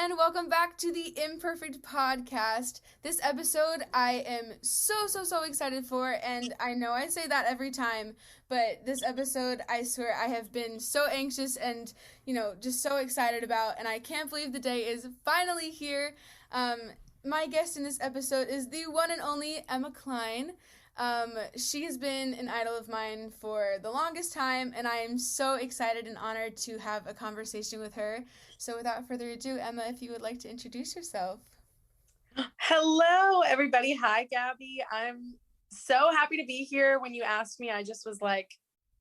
And welcome back to the Imperfect Podcast. This episode I am so excited for, and I know I say that every time, but this episode, I swear, I have been so anxious and, just so excited about, and I can't believe the day is finally here. My guest in this episode is the one and only Emma Klein. She has been an idol of mine for the longest time, and I am so excited and honored to have a conversation with her. So without further ado, Emma, if you would like to introduce yourself. Hello, everybody. Hi, Gabby. I'm so happy to be here. When you asked me, I just was like,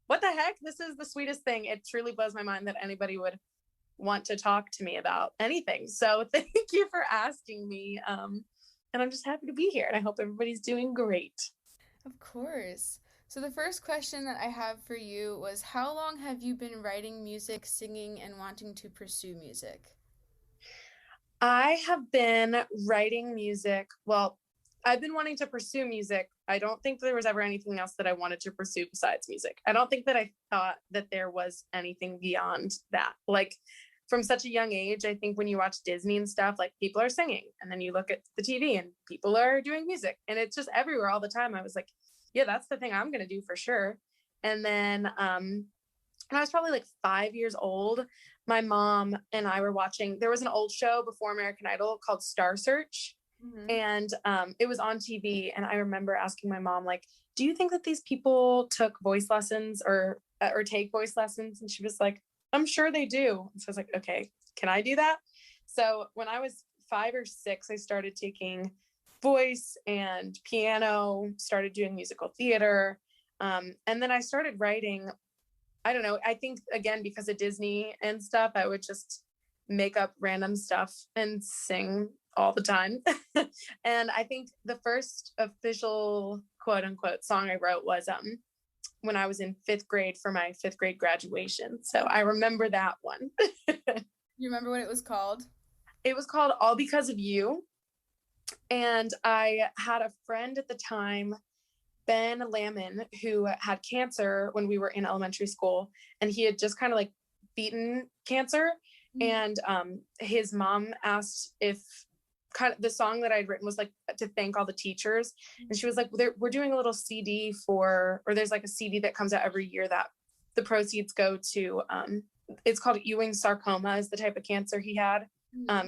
what the heck? This is the sweetest thing. It truly blows my mind that anybody would want to talk to me about anything. So thank you for asking me. And I'm just happy to be here, and I hope everybody's doing great. Of course. So the first question that I have for you was, how long have you been writing music, singing, and wanting to pursue music? I have been writing music. Well, I've been wanting to pursue music. I don't think there was ever anything else that I wanted to pursue besides music. I don't think that I thought that there was anything beyond that. Like, from such a young age, I think when you watch Disney and stuff, like, people are singing, and then you look at the TV and people are doing music, and it's just everywhere all the time. I was like, yeah, that's the thing I'm going to do for sure. And then when I was probably like 5 years old, my mom and I were watching, there was an old show before American Idol called Star Search. Mm-hmm. And it was on TV. And I remember asking my mom, like, do you think that these people took voice lessons or take voice lessons? And she was like, I'm sure they do. And so I was like, okay, can I do that? So when I was 5 or 6, I started taking voice and piano, started doing musical theater. And then I started writing. I don't know. I think, again, because of Disney and stuff, I would just make up random stuff and sing all the time. And I think the first official quote unquote song I wrote was when I was in 5th grade for my 5th grade graduation. So I remember that one. You remember what it was called? It was called All Because of You. And I had a friend at the time, Ben Lamon, who had cancer when we were in elementary school, and he had just kind of like beaten cancer. Mm-hmm. And his mom asked if kind of the song that I'd written was like to thank all the teachers. And she was like, we're doing a little CD or there's like a CD that comes out every year that the proceeds go to, it's called Ewing sarcoma, is the type of cancer he had.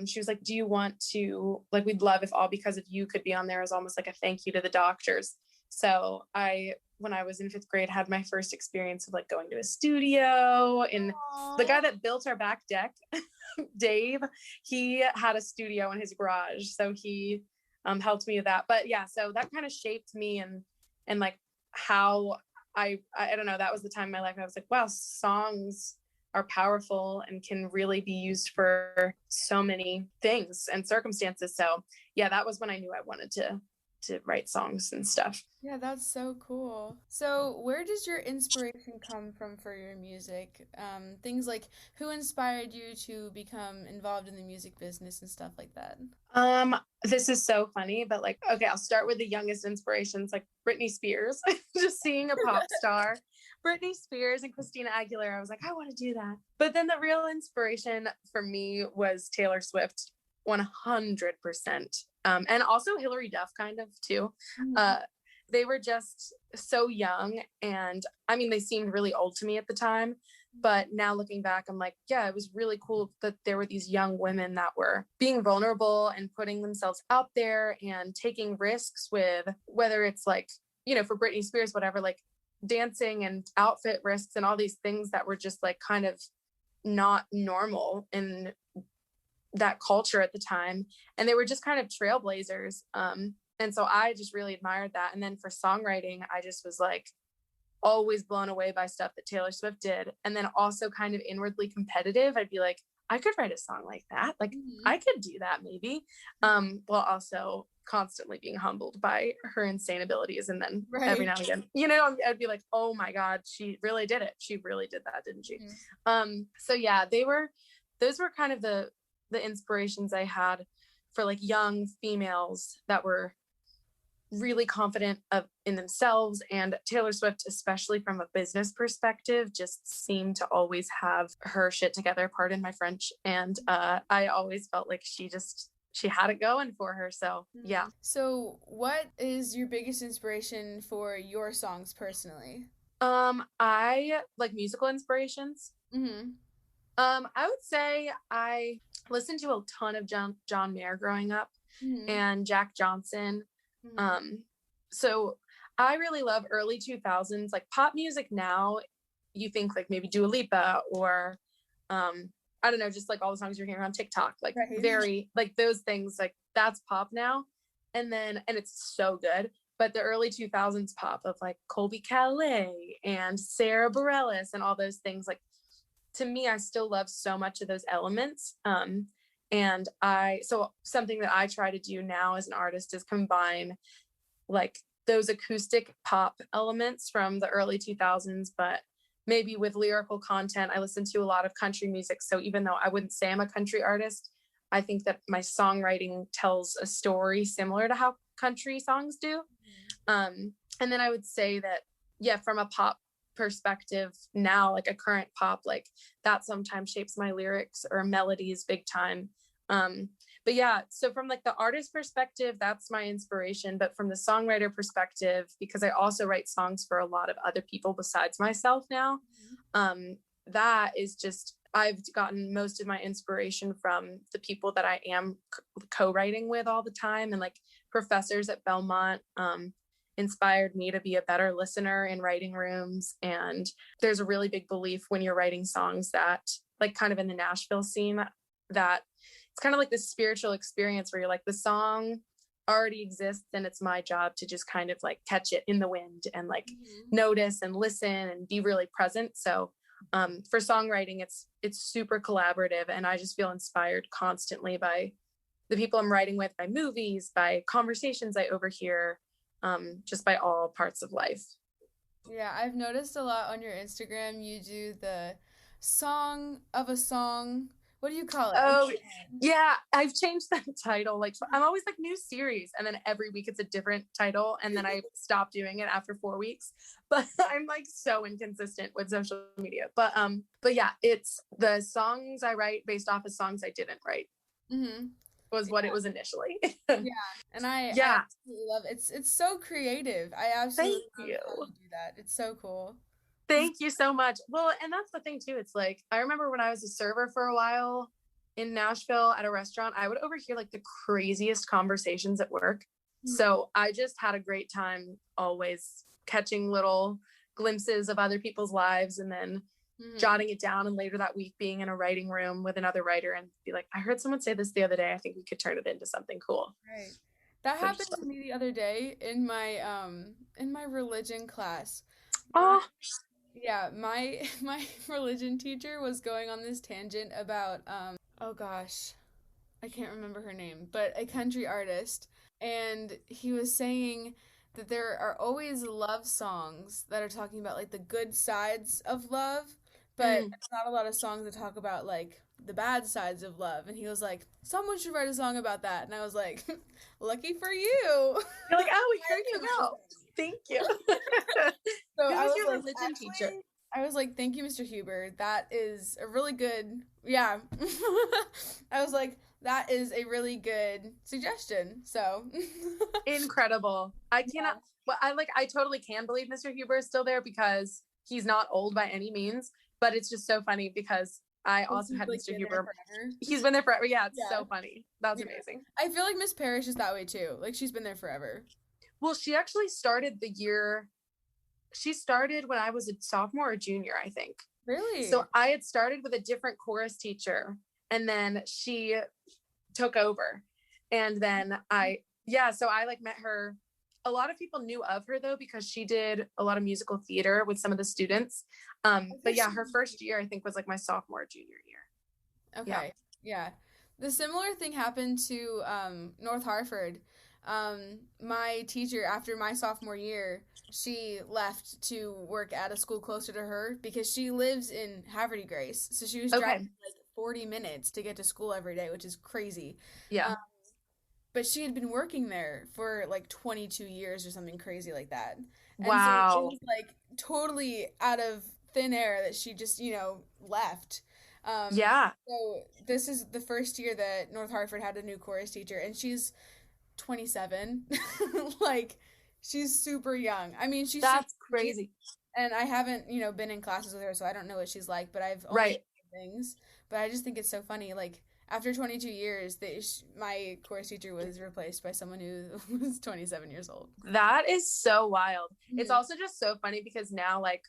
She was like, do you want to, like, we'd love if All Because of You could be on there as almost like a thank you to the doctors. So when I was in 5th grade, had my first experience of like going to a studio, and the guy that built our back deck, Dave, he had a studio in his garage. So he helped me with that. But yeah, so that kind of shaped me and like how I don't know, that was the time in my life I was like, wow, songs are powerful and can really be used for so many things and circumstances. So yeah, that was when I knew I wanted to write songs and stuff. Yeah, that's so cool. So where does your inspiration come from for your music? Things like, who inspired you to become involved in the music business and stuff like that? This is so funny, but like, okay, I'll start with the youngest inspirations, like Britney Spears. Just seeing a pop star, Britney Spears and Christina Aguilera, I was like, I want to do that. But then the real inspiration for me was Taylor Swift, 100%. And also Hillary Duff kind of too. Mm-hmm. They were just so young, and I mean, they seemed really old to me at the time, but now looking back, I'm like, yeah, it was really cool that there were these young women that were being vulnerable and putting themselves out there and taking risks with, whether it's like, for Britney Spears, whatever, like dancing and outfit risks and all these things that were just like kind of not normal in that culture at the time. And they were just kind of trailblazers. And so I just really admired that. And then for songwriting, I just was like always blown away by stuff that Taylor Swift did. And then also kind of inwardly competitive. I'd be like, I could write a song like that. Like Mhm. I could do that maybe. While also constantly being humbled by her insane abilities. And then every Right. now and again, you know, I'd be like, oh my God, she really did it. She really did that, didn't she? So yeah, those were kind of the inspirations I had for like young females that were really confident in themselves. And Taylor Swift, especially from a business perspective, just seemed to always have her shit together, pardon my French. And I always felt like she had it going for her. So yeah. So what is your biggest inspiration for your songs personally? I like musical inspirations. I would say I listened to a ton of John Mayer growing up, and Jack Johnson. So I really love early 2000s, like pop music. Now you think like maybe Dua Lipa or, I don't know, just like all the songs you're hearing on TikTok, like very like those things, like that's pop now. And it's so good. But the early 2000s pop of like Colby Calais and Sarah Bareilles and all those things, like to me, I still love so much of those elements. So something that I try to do now as an artist is combine like those acoustic pop elements from the early 2000s, but maybe with lyrical content. I listen to a lot of country music. So even though I wouldn't say I'm a country artist, I think that my songwriting tells a story similar to how country songs do. And then I would say that, yeah, from a pop perspective now, like a current pop, like that sometimes shapes my lyrics or melodies big time. But yeah, so from like the artist perspective, that's my inspiration. But from the songwriter perspective, because I also write songs for a lot of other people besides myself now, that is just, I've gotten most of my inspiration from the people that I am co-writing with all the time. And like professors at Belmont inspired me to be a better listener in writing rooms. And there's a really big belief when you're writing songs that, like kind of in the Nashville scene, that it's kind of like this spiritual experience where you're like, the song already exists and it's my job to just kind of like catch it in the wind and like notice and listen and be really present. So for songwriting, it's super collaborative, and I just feel inspired constantly by the people I'm writing with, by movies, by conversations I overhear, just by all parts of life. Yeah, I've noticed a lot on your Instagram. You do the song of a song. What do you call it? Oh, yeah. I've changed that title. Like, I'm always like new series, and then every week it's a different title, and then I stop doing it after 4 weeks. But I'm like so inconsistent with social media. But yeah, it's the songs I write based off of songs I didn't write. Was what it was initially. Yeah, and I absolutely love it. It's so creative. I absolutely love how you do that. It's so cool. Thank you so much. Well, and that's the thing too. It's like, I remember when I was a server for a while in Nashville at a restaurant, I would overhear like the craziest conversations at work. So I just had a great time always catching little glimpses of other people's lives and then jotting it down, and later that week being in a writing room with another writer and be like, I heard someone say this the other day. I think we could turn it into something cool. Right. That happened to me the other day in my religion class. Oh. Yeah, my religion teacher was going on this tangent about oh gosh, I can't remember her name, but a country artist, and he was saying that there are always love songs that are talking about like the good sides of love, but it's not a lot of songs that talk about like the bad sides of love. And he was like, someone should write a song about that. And I was like, lucky for you. You're like, oh, here you go. Thank you. So I was your religion teacher? I was like, thank you, Mr. Huber. That is a really good, yeah. I was like, that is a really good suggestion. So incredible. I cannot, well, I totally can believe Mr. Huber is still there because he's not old by any means, but it's just so funny because I also had Mr. Huber. He's been there forever. Yeah, it's so funny. That's amazing. I feel like Miss Parrish is that way too. Like she's been there forever. Well, she actually started she started when I was a sophomore or junior, I think. Really? So I had started with a different chorus teacher, and then she took over. And then so I like met her. A lot of people knew of her though, because she did a lot of musical theater with some of the students. But yeah, her first year I think was like my sophomore, junior year. Okay. Yeah. The similar thing happened to North Hartford. My teacher, after my sophomore year, she left to work at a school closer to her because she lives in Haverty Grace. So she was driving Okay. like 40 minutes to get to school every day, which is crazy. Yeah. Um, but she had been working there for like 22 years or something crazy like that. And so it Wow. was like totally out of thin air that she just, left. Um, Yeah. so this is the first year that North Hartford had a new chorus teacher, and she's 27. Like, she's super young. I mean, she's super That's cute, crazy. and I haven't, been in classes with her, so I don't know what she's like, but I've only Right. heard things. But I just think it's so funny. Like, after 22 years, my chorus teacher was replaced by someone who was 27 years old. That is so wild. It's Mhm. also just so funny because now, like,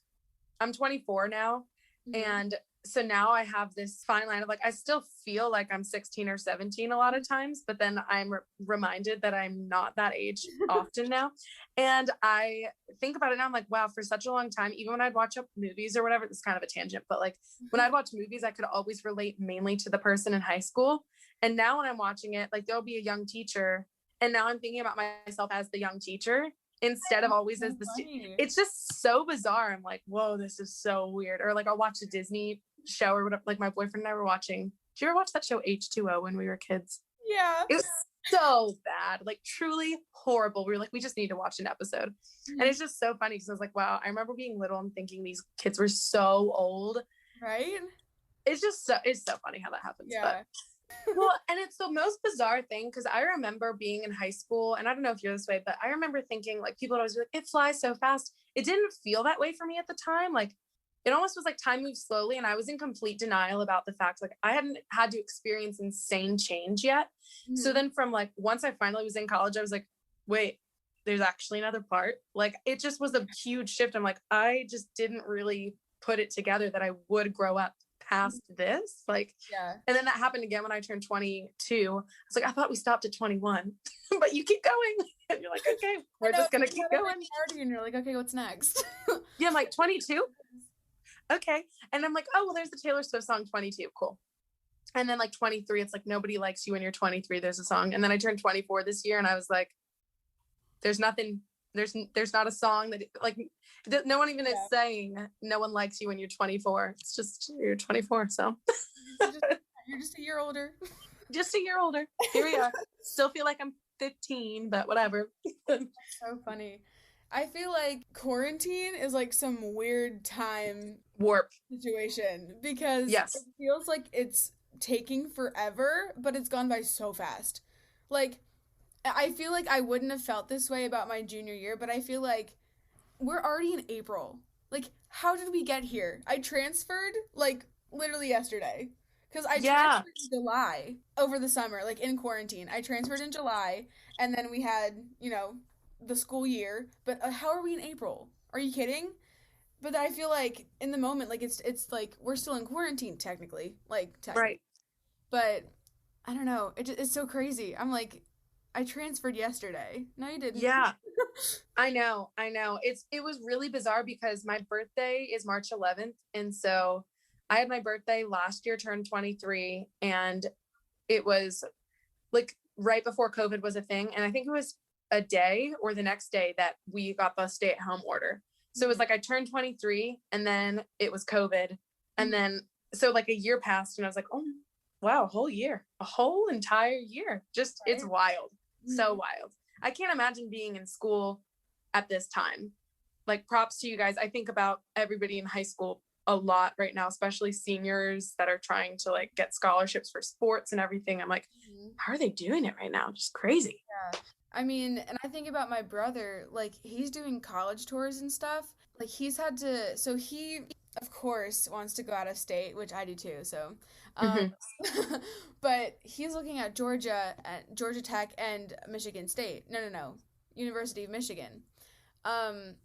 I'm 24 now. Mhm. And so now I have this fine line of like, I still feel like I'm 16 or 17 a lot of times, but then I'm reminded that I'm not that age often now. And I think about it now, I'm like, wow, for such a long time, even when I'd watch up movies or whatever, it's kind of a tangent, but like when I'd watch movies, I could always relate mainly to the person in high school. And now when I'm watching it, like there'll be a young teacher. And now I'm thinking about myself as the young teacher instead of always as So the funny. it's just so bizarre. I'm like, whoa, this is so weird. Or like I'll watch a Disney show or whatever. Like my boyfriend and I were watching. Did you ever watch that show H2O when we were kids? Yeah. It was so bad, like truly horrible. We were like, we just need to watch an episode. And it's just so funny because I was like, wow, I remember being little and thinking these kids were so old. Right? It's so funny how that happens. Yeah. But well, and it's the most bizarre thing because I remember being in high school, and I don't know if you're this way, but I remember thinking like people would always be like, it flies so fast. It didn't feel that way for me at the time. Like it almost was like time moved slowly, and I was in complete denial about the fact like I hadn't had to experience insane change yet. So then from like once I finally was in college, I was like, wait, there's actually another part. Like it just was a huge shift. I'm like, I just didn't really put it together that I would grow up past this. Like, Yeah. and then that happened again when I turned 22. I was like, I thought we stopped at 21, but you keep going. And you're like, okay, we're just going to keep going. Party and you're like, okay, what's next? Yeah, I'm like 22. Okay. And I'm like, oh, well, there's the Taylor Swift song 22. Cool. And then like 23, it's like, nobody likes you when you're 23. There's a song. And then I turned 24 this year and I was like, there's nothing, there's not a song that like, no one even is saying no one likes you when you're 24. It's just, you're 24. So you're just a year older. Just a year older. Here we are. Still feel like I'm 15, but whatever. So funny. I feel like quarantine is like some weird time Warp situation because yes. It feels like it's taking forever, but it's gone by so fast. Like, I feel like I wouldn't have felt this way about my junior year, but I feel like we're already in April. Like, how did we get here? I transferred, like, literally yesterday. Because I transferred in July over the summer, like, in quarantine. I transferred in July, and then we had, the school year. But how are we in April? Are you kidding? But I feel like, in the moment, like, it's like, we're still in quarantine, technically. Like, technically. Right. But, I don't know. It's so crazy. I'm like, I transferred yesterday. No, you didn't. Yeah. I know. It was really bizarre because my birthday is March 11th. And so I had my birthday last year, turned 23, and it was like right before COVID was a thing. And I think it was a day or the next day that we got the stay-at-home order. So it was like I turned 23 and then it was COVID. And then so like a year passed and I was like, oh wow, a whole entire year. Just It's wild. So wild. I can't imagine being in school at this time. Like props to you guys. I think about everybody in high school a lot right now, especially seniors that are trying to like get scholarships for sports and everything. I'm like, how are they doing it right now? Just crazy. Yeah. I mean, and I think about my brother, like he's doing college tours and stuff. Like he's had to, so he of course wants to go out of state, which I do too. So, but he's looking at Georgia Tech and Michigan State. No, University of Michigan.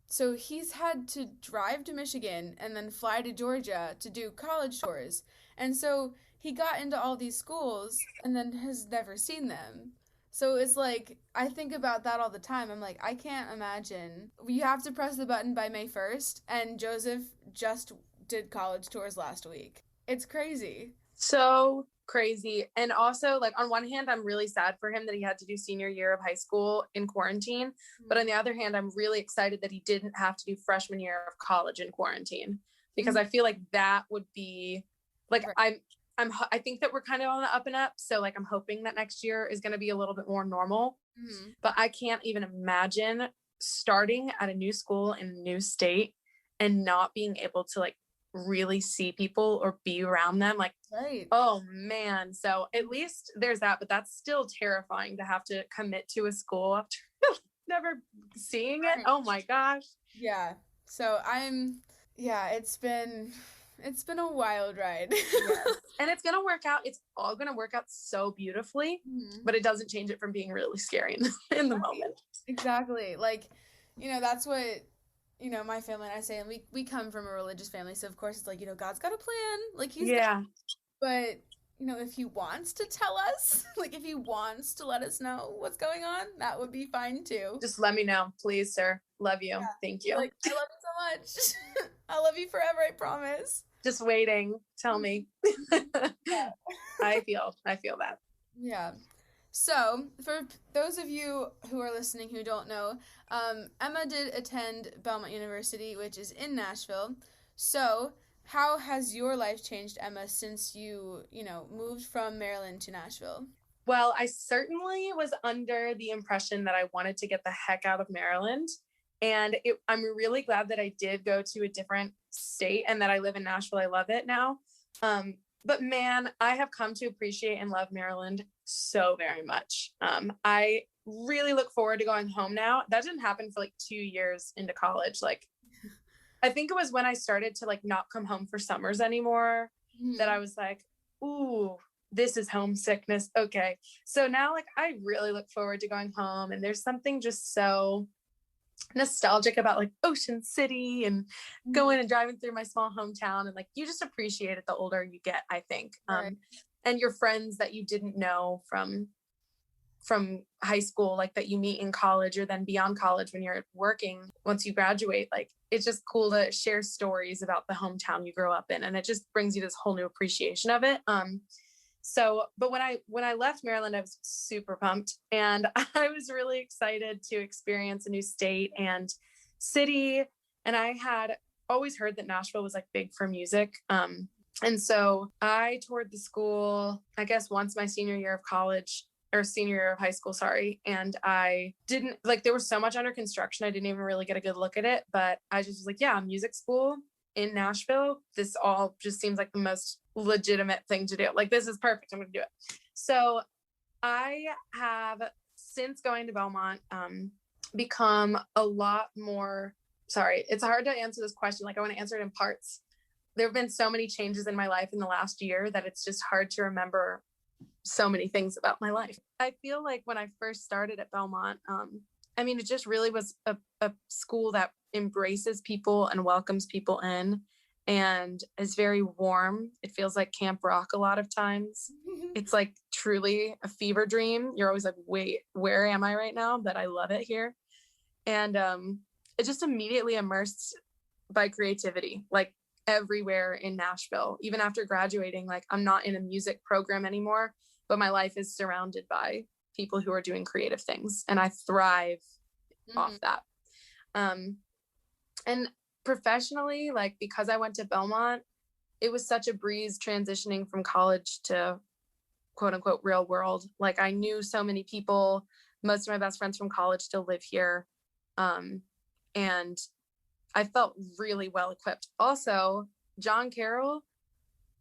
So he's had to drive to Michigan and then fly to Georgia to do college tours. And so he got into all these schools and then has never seen them. So it's like, I think about that all the time. I'm like, I can't imagine. You have to press the button by May 1st, and Joseph just did college tours last week. It's crazy. So crazy. And also, like, on one hand, I'm really sad for him that he had to do senior year of high school in quarantine. But on the other hand, I'm really excited that he didn't have to do freshman year of college in quarantine, because I feel like that would be like, Right. I think that we're kind of on the up and up. So like, I'm hoping that next year is going to be a little bit more normal, but I can't even imagine starting at a new school in a new state and not being able to like really see people or be around them. Like, Right. oh man. So at least there's that, but that's still terrifying to have to commit to a school after never seeing it. Oh my gosh. Yeah. So it's been a wild ride. Yes. And it's going to work out. It's all going to work out so beautifully, but it doesn't change it from being really scary in the moment. Exactly. Like, that's what, my family and I say, and we come from a religious family. So of course it's like, God's got a plan. Like but if he wants to tell us, like if he wants to let us know what's going on, that would be fine too. Just let me know, please, sir. Love you. Yeah. Thank you. Like, I love you so much. I love you forever, I promise. Just waiting. Tell me. Yeah. I feel that. Yeah. So, for those of you who are listening who don't know, Emma did attend Belmont University, which is in Nashville. So, how has your life changed, Emma, since you moved from Maryland to Nashville? Well, I certainly was under the impression that I wanted to get the heck out of Maryland. And I'm really glad that I did go to a different state and that I live in Nashville. I love it now. But man, I have come to appreciate and love Maryland so very much. I really look forward to going home now. That didn't happen for like 2 years into college. Like, I think it was when I started to like not come home for summers anymore that I was like, ooh, this is homesickness. Okay. So now like I really look forward to going home, and there's something just so nostalgic about like Ocean City and going and driving through my small hometown, and like you just appreciate it the older you get, I think. Right. And your friends that you didn't know from high school, like that you meet in college or then beyond college when you're working, once you graduate, like it's just cool to share stories about the hometown you grew up in, and it just brings you this whole new appreciation of it. But when I left Maryland, I was super pumped, and I was really excited to experience a new state and city. And I had always heard that Nashville was like big for music. And so I toured the school, I guess once my senior year of high school, sorry. And I didn't like, there was so much under construction, I didn't even really get a good look at it, but I just was like, yeah, music school in Nashville. This all just seems like the most legitimate thing to do. Like, this is perfect. I'm going to do it. So I have, since going to Belmont, become a lot more, sorry, it's hard to answer this question. Like, I want to answer it in parts. There have been so many changes in my life in the last year that it's just hard to remember so many things about my life. I feel like when I first started at Belmont, it just really was a school that embraces people and welcomes people in and is very warm. It feels like Camp Rock a lot of times. It's like truly a fever dream. You're always like, wait, where am I right now? But I love it here. And it just immediately immersed by creativity, like everywhere in Nashville. Even after graduating, like I'm not in a music program anymore, but my life is surrounded by people who are doing creative things, and I thrive off that. And professionally, like, because I went to Belmont, it was such a breeze transitioning from college to quote unquote real world. Like, I knew so many people. Most of my best friends from college still live here. And I felt really well equipped. Also, John Carroll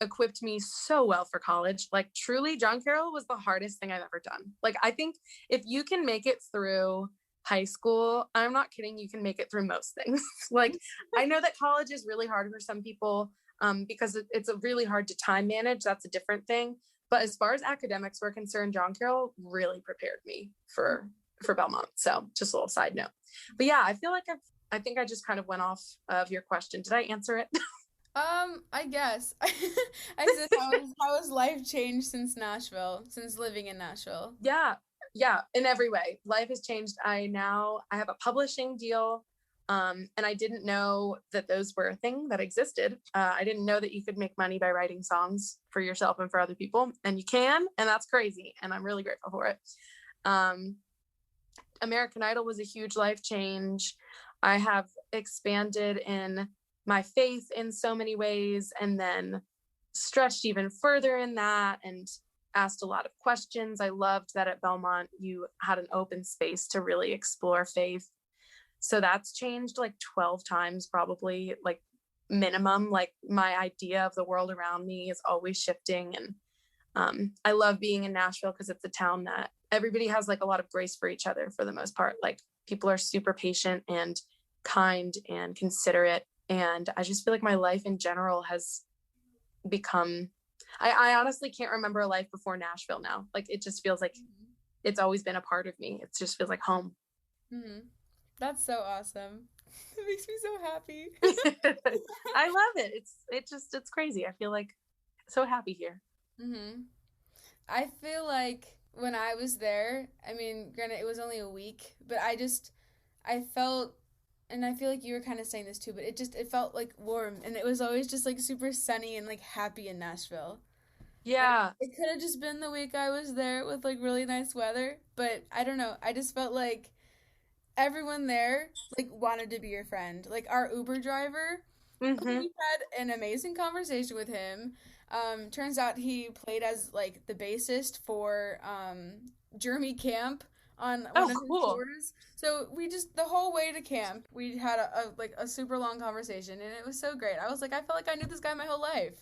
equipped me so well for college. Like, truly, John Carroll was the hardest thing I've ever done. Like, I think if you can make it through high school, I'm not kidding, you can make it through most things. Like, I know that college is really hard for some people because it's really hard to time manage. That's a different thing. But as far as academics were concerned, John Carroll really prepared me for Belmont. So just a little side note. But yeah, I feel like I think I just kind of went off of your question. Did I answer it? I guess. I said, how has life changed since living in Nashville? Yeah, in every way. Life has changed. I have a publishing deal And I didn't know that those were a thing that existed. I didn't know that you could make money by writing songs for yourself and for other people, and you can, and that's crazy. And I'm really grateful for it. American Idol was a huge life change. I have expanded in my faith in so many ways, and then stretched even further in that and asked a lot of questions. I loved that at Belmont, you had an open space to really explore faith. So that's changed like 12 times, probably, like minimum. Like my idea of the world around me is always shifting. And I love being in Nashville because it's a town that everybody has like a lot of grace for each other for the most part. Like people are super patient and kind and considerate. And I just feel like my life in general has become, I honestly can't remember a life before Nashville now. Like it just feels like it's always been a part of me. It just feels like home. Mm-hmm. That's so awesome. It makes me so happy. I love it. It's crazy. I feel like so happy here. Mm-hmm. I feel like when I was there, I mean, granted, it was only a week, but I felt, and I feel like you were kind of saying this too, but it felt like warm, and it was always just like super sunny and like happy in Nashville. Yeah. And it could have just been the week I was there with like really nice weather, but I don't know. I just felt like everyone there like wanted to be your friend. Like our Uber driver, Mm-hmm. we had an amazing conversation with him. Turns out he played as like the bassist for Jeremy Camp on one of his tours. So we just the whole way to camp, we had a super long conversation, and it was so great. I was like, I felt like I knew this guy my whole life.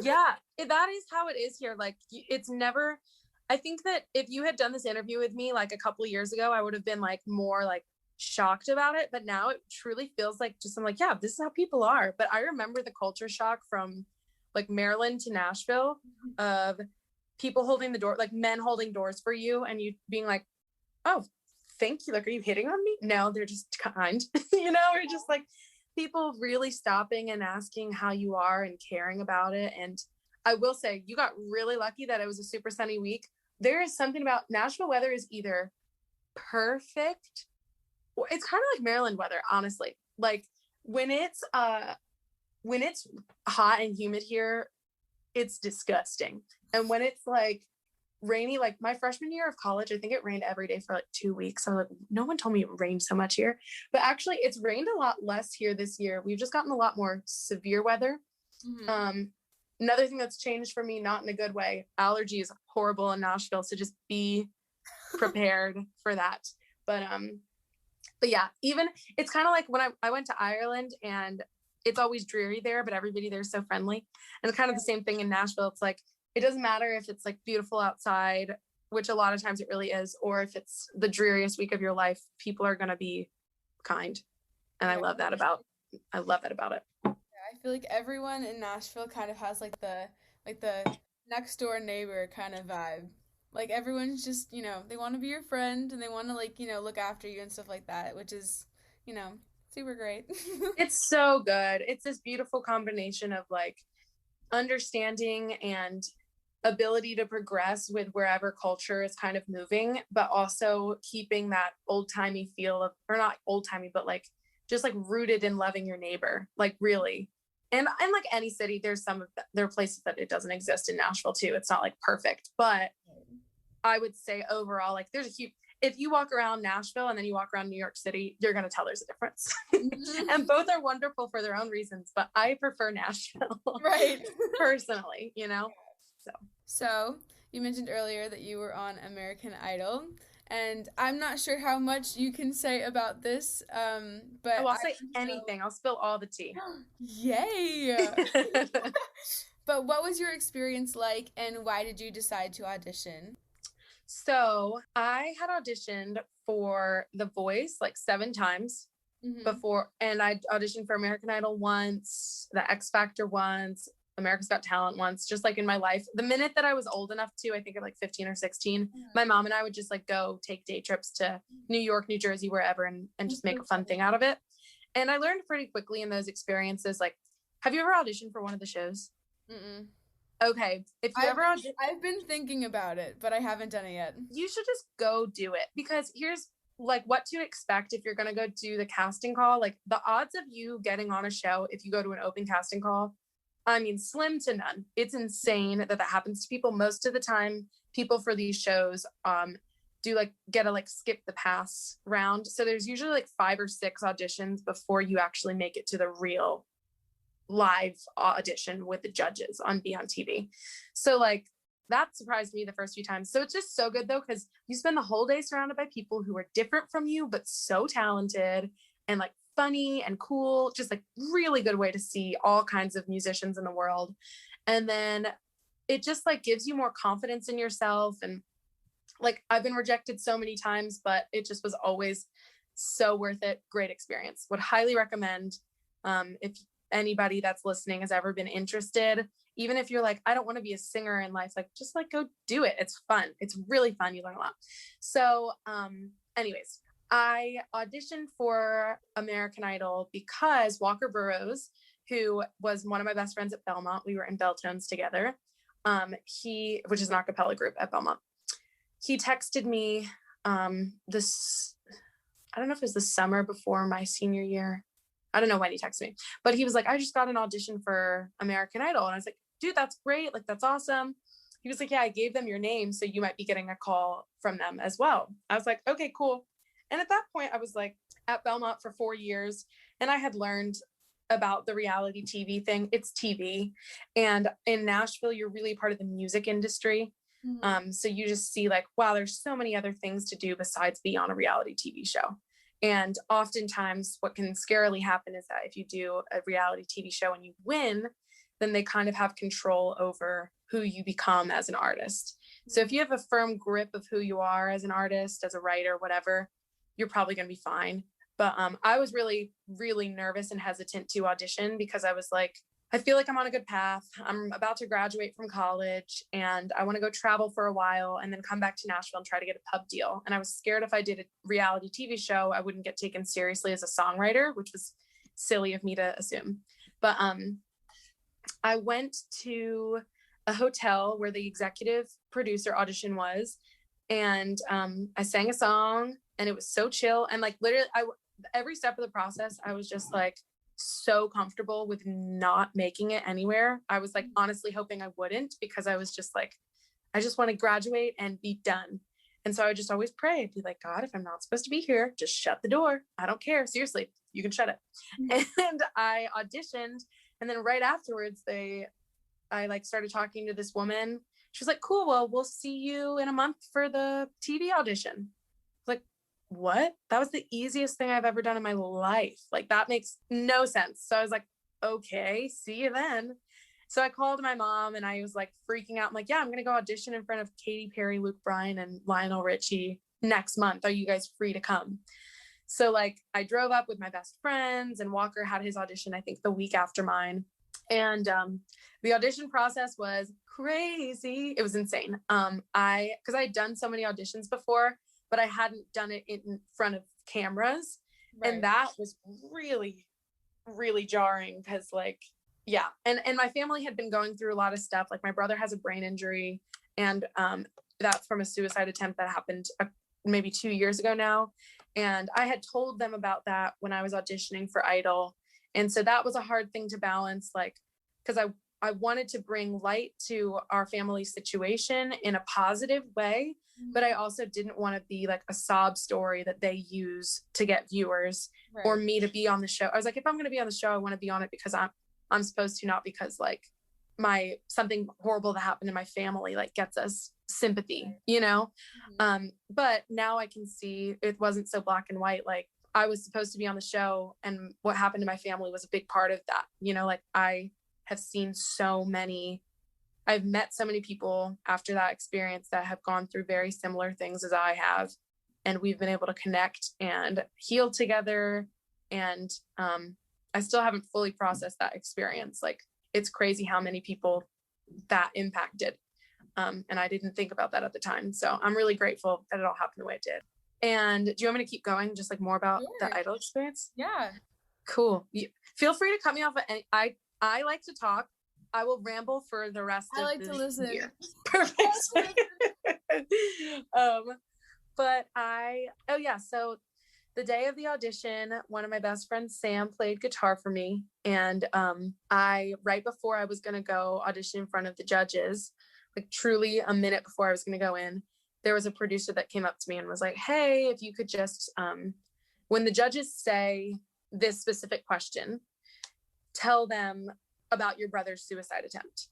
Yeah, that is how it is here. Like it's never, I think that if you had done this interview with me like a couple of years ago, I would have been like more like shocked about it. But now it truly feels like just, I'm like, yeah, this is how people are. But I remember the culture shock from like Maryland to Nashville of people holding the door, like men holding doors for you, and you being like, oh, thank you. Like, are you hitting on me? No, they're just kind, or just like people really stopping and asking how you are and caring about it. And I will say you got really lucky that it was a super sunny week. There is something about Nashville weather is either perfect or it's kind of like Maryland weather, honestly. Like when it's hot and humid here, it's disgusting. And when it's like rainy, like my freshman year of college, I think it rained every day for like 2 weeks. So like no one told me it rained so much here, but actually it's rained a lot less here this year. We've just gotten a lot more severe weather. Mm-hmm. Another thing that's changed for me, not in a good way, allergy is horrible in Nashville, so just be prepared for that. But yeah, even it's kind of like when I went to Ireland, and it's always dreary there, but everybody there's so friendly. And it's kind of the same thing in Nashville. It's like it doesn't matter if it's like beautiful outside, which a lot of times it really is, or if it's the dreariest week of your life, people are going to be kind. And I love that about it. Yeah, I feel like everyone in Nashville kind of has like the next door neighbor kind of vibe. Like everyone's just, they want to be your friend, and they want to like, look after you and stuff like that, which is, super great. It's so good. It's this beautiful combination of like understanding and ability to progress with wherever culture is kind of moving, but also keeping that old-timey feel of, or not old-timey, but like just like rooted in loving your neighbor, like really. And like any city, there are places that it doesn't exist in Nashville too. It's not like perfect, but I would say overall, like there's a huge, if you walk around Nashville and then you walk around New York City, you're going to tell there's a difference. And both are wonderful for their own reasons, but I prefer Nashville. Right. Personally, So you mentioned earlier that you were on American Idol, and I'm not sure how much you can say about this, but I'll say anything. I'll spill all the tea. Yay! But what was your experience like, and why did you decide to audition? So I had auditioned for The Voice like 7 times before, and I auditioned for American Idol once, the X Factor once, America's Got Talent once, just like in my life. The minute that I was old enough to, I think at like 15 or 16, my mom and I would just like go take day trips to New York, New Jersey, wherever, and just make a fun thing out of it. And I learned pretty quickly in those experiences, like, have you ever auditioned for one of the shows? Mm-mm. Okay. If you I've been thinking about it, but I haven't done it yet. You should just go do it, because here's like what to expect if you're going to go do the casting call. Like the odds of you getting on a show if you go to an open casting call, I mean, slim to none. It's insane that happens to people. Most of the time, people for these shows do like get a like skip the pass round. So there's usually like 5 or 6 auditions before you actually make it to the real live audition with the judges on Beyond TV. So like that surprised me the first few times. So it's just so good though, because you spend the whole day surrounded by people who are different from you, but so talented and like funny and cool. Just like really good way to see all kinds of musicians in the world. And then it just like gives you more confidence in yourself. And like I've been rejected so many times, but it just was always so worth it. Great experience. Would highly recommend if anybody that's listening has ever been interested, even if you're like, I don't want to be a singer in life, like just like go do it. It's fun. It's really fun. You learn a lot. So anyways, I auditioned for American Idol because Walker Burroughs, who was one of my best friends at Belmont, we were in Belltones together. Which is an a cappella group at Belmont. He texted me I don't know if it was the summer before my senior year. I don't know when he texted me, but he was like, I just got an audition for American Idol. And I was like, dude, that's great. Like, that's awesome. He was like, yeah, I gave them your name, so you might be getting a call from them as well. I was like, okay, cool. And at that point, I was like at Belmont for 4 years, and I had learned about the reality TV thing. It's TV. And in Nashville, you're really part of the music industry. Mm-hmm. So you just see like, wow, there's so many other things to do besides be on a reality TV show. And oftentimes what can scarily happen is that if you do a reality TV show and you win, then they kind of have control over who you become as an artist. Mm-hmm. So if you have a firm grip of who you are as an artist, as a writer, whatever, you're probably going to be fine. But I was really, really nervous and hesitant to audition because I was like, I feel like I'm on a good path. I'm about to graduate from college and I want to go travel for a while and then come back to Nashville and try to get a pub deal. And I was scared if I did a reality TV show, I wouldn't get taken seriously as a songwriter, which was silly of me to assume. But I went to a hotel where the executive producer Audition was, and I sang a song and it was so chill. And like literally every step of the process, I was just like, so comfortable with not making it anywhere. I was like honestly hoping I wouldn't, because I was just like, I just want to graduate and be done. And so I would just always pray. I'd be like, God, if I'm not supposed to be here, just shut the door. I don't care. Seriously, you can shut it. Mm-hmm. And I auditioned. And then right afterwards, I like started talking to this woman. She was like, cool, well, we'll see you in a month for the TV audition. Like, what? That was the easiest thing I've ever done in my life. Like, that makes no sense. So I was like, okay, see you then. So I called my mom and I was like freaking out. I'm like, yeah, I'm going to go audition in front of Katy Perry, Luke Bryan, and Lionel Richie next month. Are you guys free to come? So like I drove up with my best friends, and Walker had his audition, I think the week after mine. And the audition process was crazy. It was insane. Because I had done so many auditions before, but I hadn't done it in front of cameras. Right. And that was really, really jarring because like, yeah. And my family had been going through a lot of stuff. Like my brother has a brain injury, and that's from a suicide attempt that happened maybe 2 years ago now. And I had told them about that when I was auditioning for Idol. And so that was a hard thing to balance, like, because I wanted to bring light to our family situation in a positive way, but I also didn't want to be like a sob story that they use to get viewers, right, or me to be on the show. I was like, if I'm going to be on the show, I want to be on it because I'm supposed to, not because like something horrible that happened in my family like gets us sympathy, you know? Mm-hmm. But now I can see it wasn't so black and white. Like I was supposed to be on the show, and what happened to my family was a big part of that. You know, like I have seen I've met so many people after that experience that have gone through very similar things as I have. And we've been able to connect and heal together. And I still haven't fully processed that experience. Like it's crazy how many people that impacted. And I didn't think about that at the time. So I'm really grateful that it all happened the way it did. And do you want me to keep going? Just like more about the Idol experience? Yeah. Cool. Feel free to cut me off at any, I like to talk. I will ramble for the rest of the year. I like to listen. Perfect. So the day of the audition, one of my best friends, Sam, played guitar for me. And right before I was going to go audition in front of the judges, like truly a minute before I was going to go in, there was a producer that came up to me and was like, hey, if you could just, when the judges say this specific question, tell them about your brother's suicide attempt.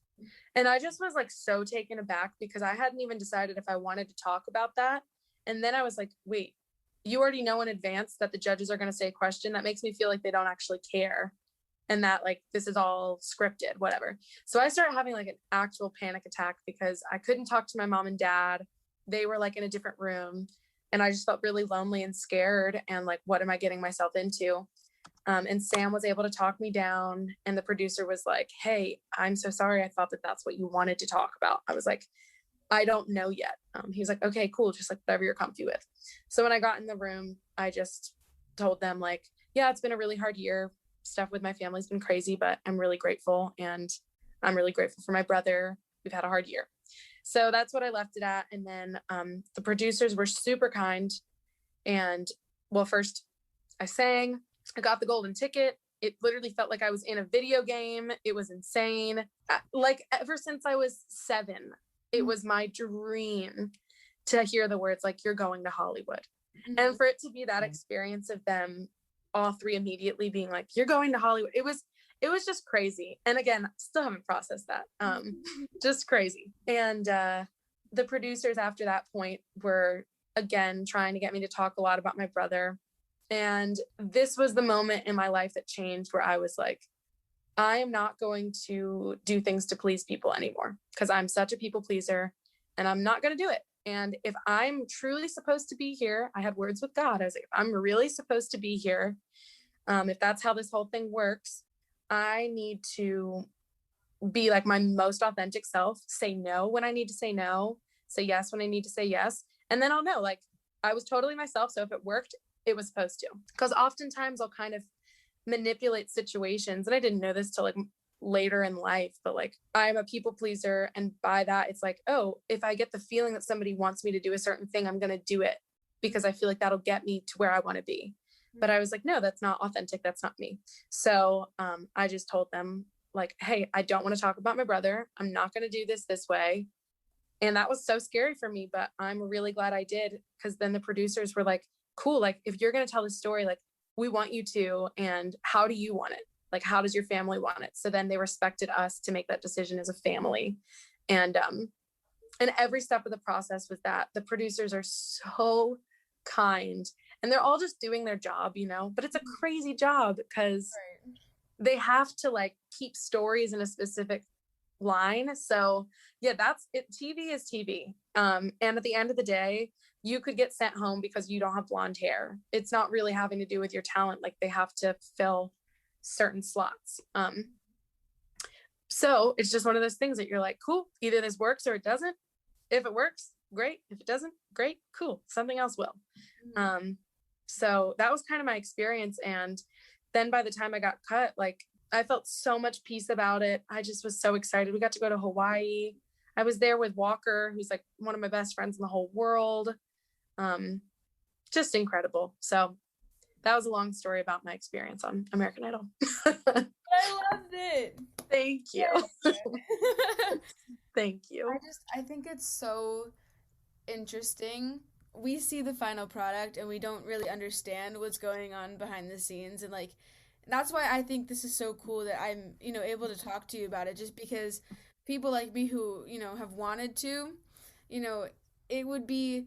And I just was like so taken aback because I hadn't even decided if I wanted to talk about that. And then I was like, wait, you already know in advance that the judges are going to say a question. That makes me feel like they don't actually care. And that like, this is all scripted, whatever. So I started having like an actual panic attack because I couldn't talk to my mom and dad. They were like in a different room. And I just felt really lonely and scared. And like, what am I getting myself into? And Sam was able to talk me down. And the producer was like, hey, I'm so sorry. I thought that that's what you wanted to talk about. I was like, I don't know yet. He was like, okay, cool. Just like whatever you're comfy with. So when I got in the room, I just told them like, yeah, it's been a really hard year. Stuff with my family's been crazy, but I'm really grateful. And I'm really grateful for my brother. We've had a hard year. So that's what I left it at. And then the producers were super kind. And well, first I sang, I got the golden ticket. It literally felt like I was in a video game. It was insane. Like ever since I was 7, it was my dream to hear the words like, you're going to Hollywood. Mm-hmm. And for it to be that experience of them all 3 immediately being like, you're going to Hollywood. It was just crazy. And again, still haven't processed that. Just crazy. And the producers after that point were again trying to get me to talk a lot about my brother. And this was the moment in my life that changed where I was like, I am not going to do things to please people anymore because I'm such a people pleaser and I'm not going to do it. And if I'm truly supposed to be here, I had words with God. I was like, if I'm really supposed to be here, if that's how this whole thing works, I need to be like my most authentic self, say no when I need to say no, say yes when I need to say yes. And then I'll know, like, I was totally myself. So if it worked, it was supposed to. Because oftentimes I'll kind of manipulate situations. And I didn't know this till like later in life, but like I'm a people pleaser. And by that, it's like, oh, if I get the feeling that somebody wants me to do a certain thing, I'm going to do it because I feel like that'll get me to where I want to be. But I was like, no, that's not authentic. That's not me. So I just told them like, hey, I don't want to talk about my brother. I'm not going to do this way. And that was so scary for me, but I'm really glad I did. Because then the producers were like, cool. Like if you're going to tell this story, like we want you to, and how do you want it? Like, how does your family want it? So then they respected us to make that decision as a family. And every step of the process was that the producers are so kind and they're all just doing their job, you know, but it's a crazy job because they have to like keep stories in a specific line. So yeah, that's it. TV is TV. And at the end of the day, you could get sent home because you don't have blonde hair. It's not really having to do with your talent. Like they have to fill certain slots. So it's just one of those things that you're like, cool, either this works or it doesn't. If it works, great. If it doesn't, great, cool. Something else will. So that was kind of my experience. And then by the time I got cut, like I felt so much peace about it. I just was so excited. We got to go to Hawaii. I was there with Walker, who's like one of my best friends in the whole world. Just incredible. So that was a long story about my experience on American Idol. I loved it. Thank you. Thank you. I think it's so interesting. We see the final product and we don't really understand what's going on behind the scenes. And like, that's why I think this is so cool that I'm, you know, able to talk to you about it, just because people like me who, you know, have wanted to, you know, it would be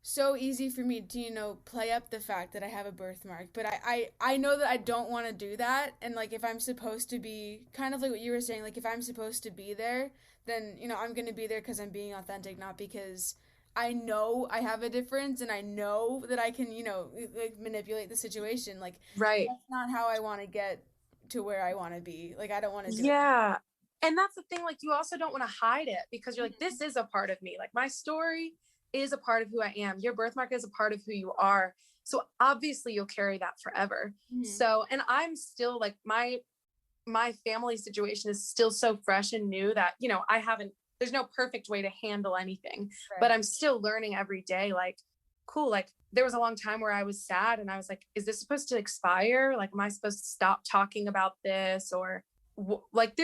so easy for me to, you know, play up the fact that I have a birthmark, but I know that I don't want to do that. And like, if I'm supposed to be kind of like what you were saying, like if I'm supposed to be there, then, you know, I'm going to be there because I'm being authentic, not because I know I have a difference and I know that I can, you know, like manipulate the situation. Like, right. That's not how I want to get to where I want to be. Like, I don't want to do it. And that's the thing. Like, you also don't want to hide it because you're like, this is a part of me. Like my story is a part of who I am. Your birthmark is a part of who you are. So obviously you'll carry that forever. So, and I'm still like, my family situation is still so fresh and new that, you know, there's no perfect way to handle anything, but I'm still learning every day. Like, cool. Like there was a long time where I was sad and I was like, is this supposed to expire? Like, am I supposed to stop talking about this? Or like,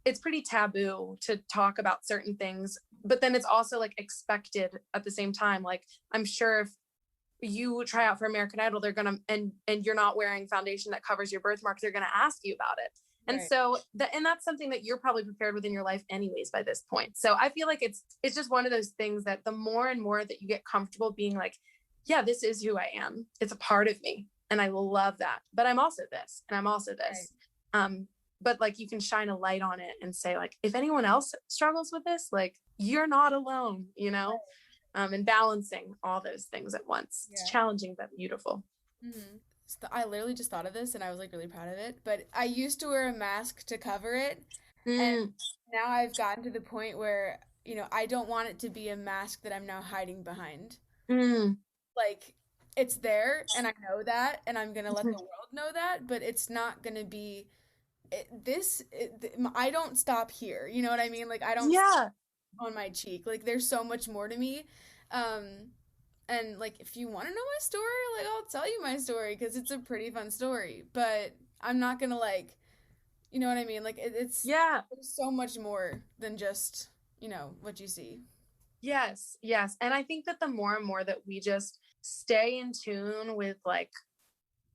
it's pretty taboo to talk about certain things, but then it's also like expected at the same time. Like, I'm sure if you try out for American Idol, they're going to, and you're not wearing foundation that covers your birthmark, they're going to ask you about it. And Right. so and that's something that you're probably prepared with in your life anyways by this point. So I feel like it's just one of those things that the more and more that you get comfortable being like, yeah, this is who I am. It's a part of me. And I love that. But I'm also this, and I'm also this. Right. But like you can shine a light on it and say like, if anyone else struggles with this, like you're not alone, you know? Right. And balancing all those things at once. Yeah. It's challenging, but beautiful. Mm-hmm. I literally just thought of this and I was like really proud of it, but I used to wear a mask to cover it. And now I've gotten to the point where, you know, I don't want it to be a mask that I'm now hiding behind. Like it's there and I know that, and I'm going to let the world know that, but it's not going to be I don't stop here. You know what I mean? Like I don't stop on my cheek. Like there's so much more to me. And like, if you want to know my story, like I'll tell you my story because it's a pretty fun story, but I'm not going to like, you know what I mean? Like it's there's so much more than just, you know, what you see. Yes. And I think that the more and more that we just stay in tune with like,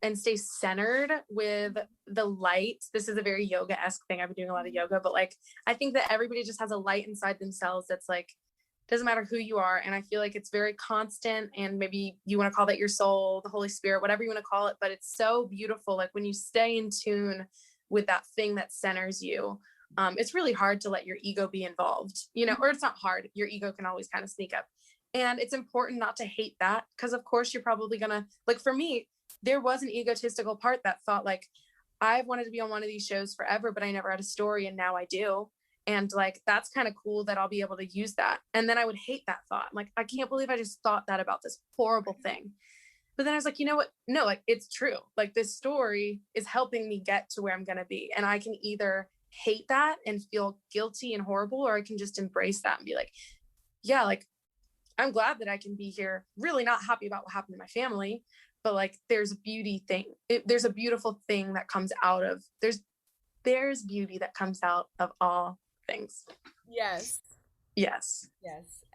and stay centered with the light. This is a very yoga-esque thing. I've been doing a lot of yoga, but like, I think that everybody just has a light inside themselves that's like, doesn't matter who you are. And I feel like it's very constant, and maybe you want to call that your soul, the Holy Spirit, whatever you want to call it, but it's so beautiful. Like when you stay in tune with that thing that centers you, it's really hard to let your ego be involved, you know, or it's not hard. Your ego can always kind of sneak up, and it's important not to hate that. Cause of course you're probably gonna, like for me, there was an egotistical part that thought like, I've wanted to be on one of these shows forever, but I never had a story. And now I do. And like, that's kind of cool that I'll be able to use that. And then I would hate that thought. I'm like, I can't believe I just thought that about this horrible thing. But then I was like, you know what? No, like it's true. Like this story is helping me get to where I'm going to be. And I can either hate that and feel guilty and horrible, or I can just embrace that and be like, yeah, like I'm glad that I can be here, really not happy about what happened to my family, but like there's a beauty thing. There's a beautiful thing that comes out of, there's beauty that comes out of all things. Yes.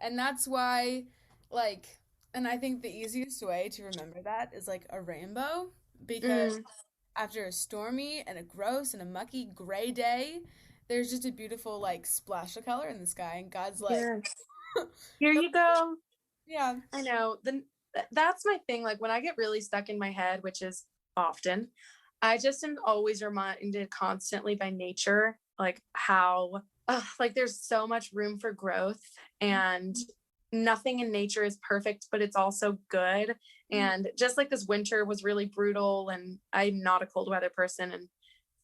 And that's why, like, and I think the easiest way to remember that is like a rainbow, because after a stormy and a gross and a mucky gray day, there's just a beautiful like splash of color in the sky, and God's like, here you go. Yeah, I know. That's my thing. Like when I get really stuck in my head, which is often, I just am always reminded constantly by nature, like how like there's so much room for growth, and nothing in nature is perfect, but it's also good. And just like this winter was really brutal, and I'm not a cold weather person. And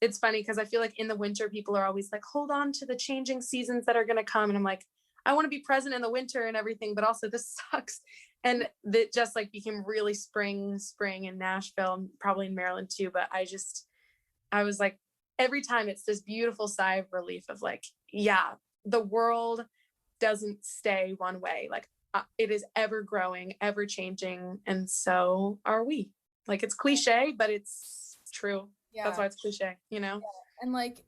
it's funny because I feel like in the winter, people are always like, hold on to the changing seasons that are going to come. And I'm like, I want to be present in the winter and everything, but also this sucks. And that just like became really spring in Nashville, probably in Maryland too. But I was like, every time it's this beautiful sigh of relief of like, yeah, the world doesn't stay one way. Like it is ever growing, ever changing. And so are we. Like it's cliche, but it's true. Yeah. That's why it's cliche, you know? Yeah. And like,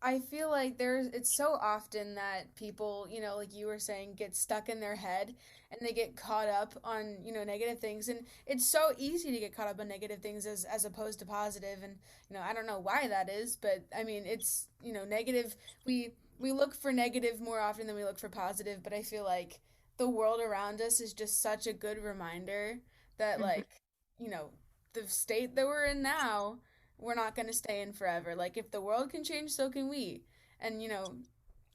I feel like it's so often that people, you know, like you were saying, get stuck in their head and they get caught up on, you know, negative things. And it's so easy to get caught up on negative things as opposed to positive. And, you know, I don't know why that is, but I mean, it's, you know, negative. We look for negative more often than we look for positive, but I feel like the world around us is just such a good reminder that like, you know, the state that we're in now, we're not going to stay in forever. Like if the world can change, so can we. And you know,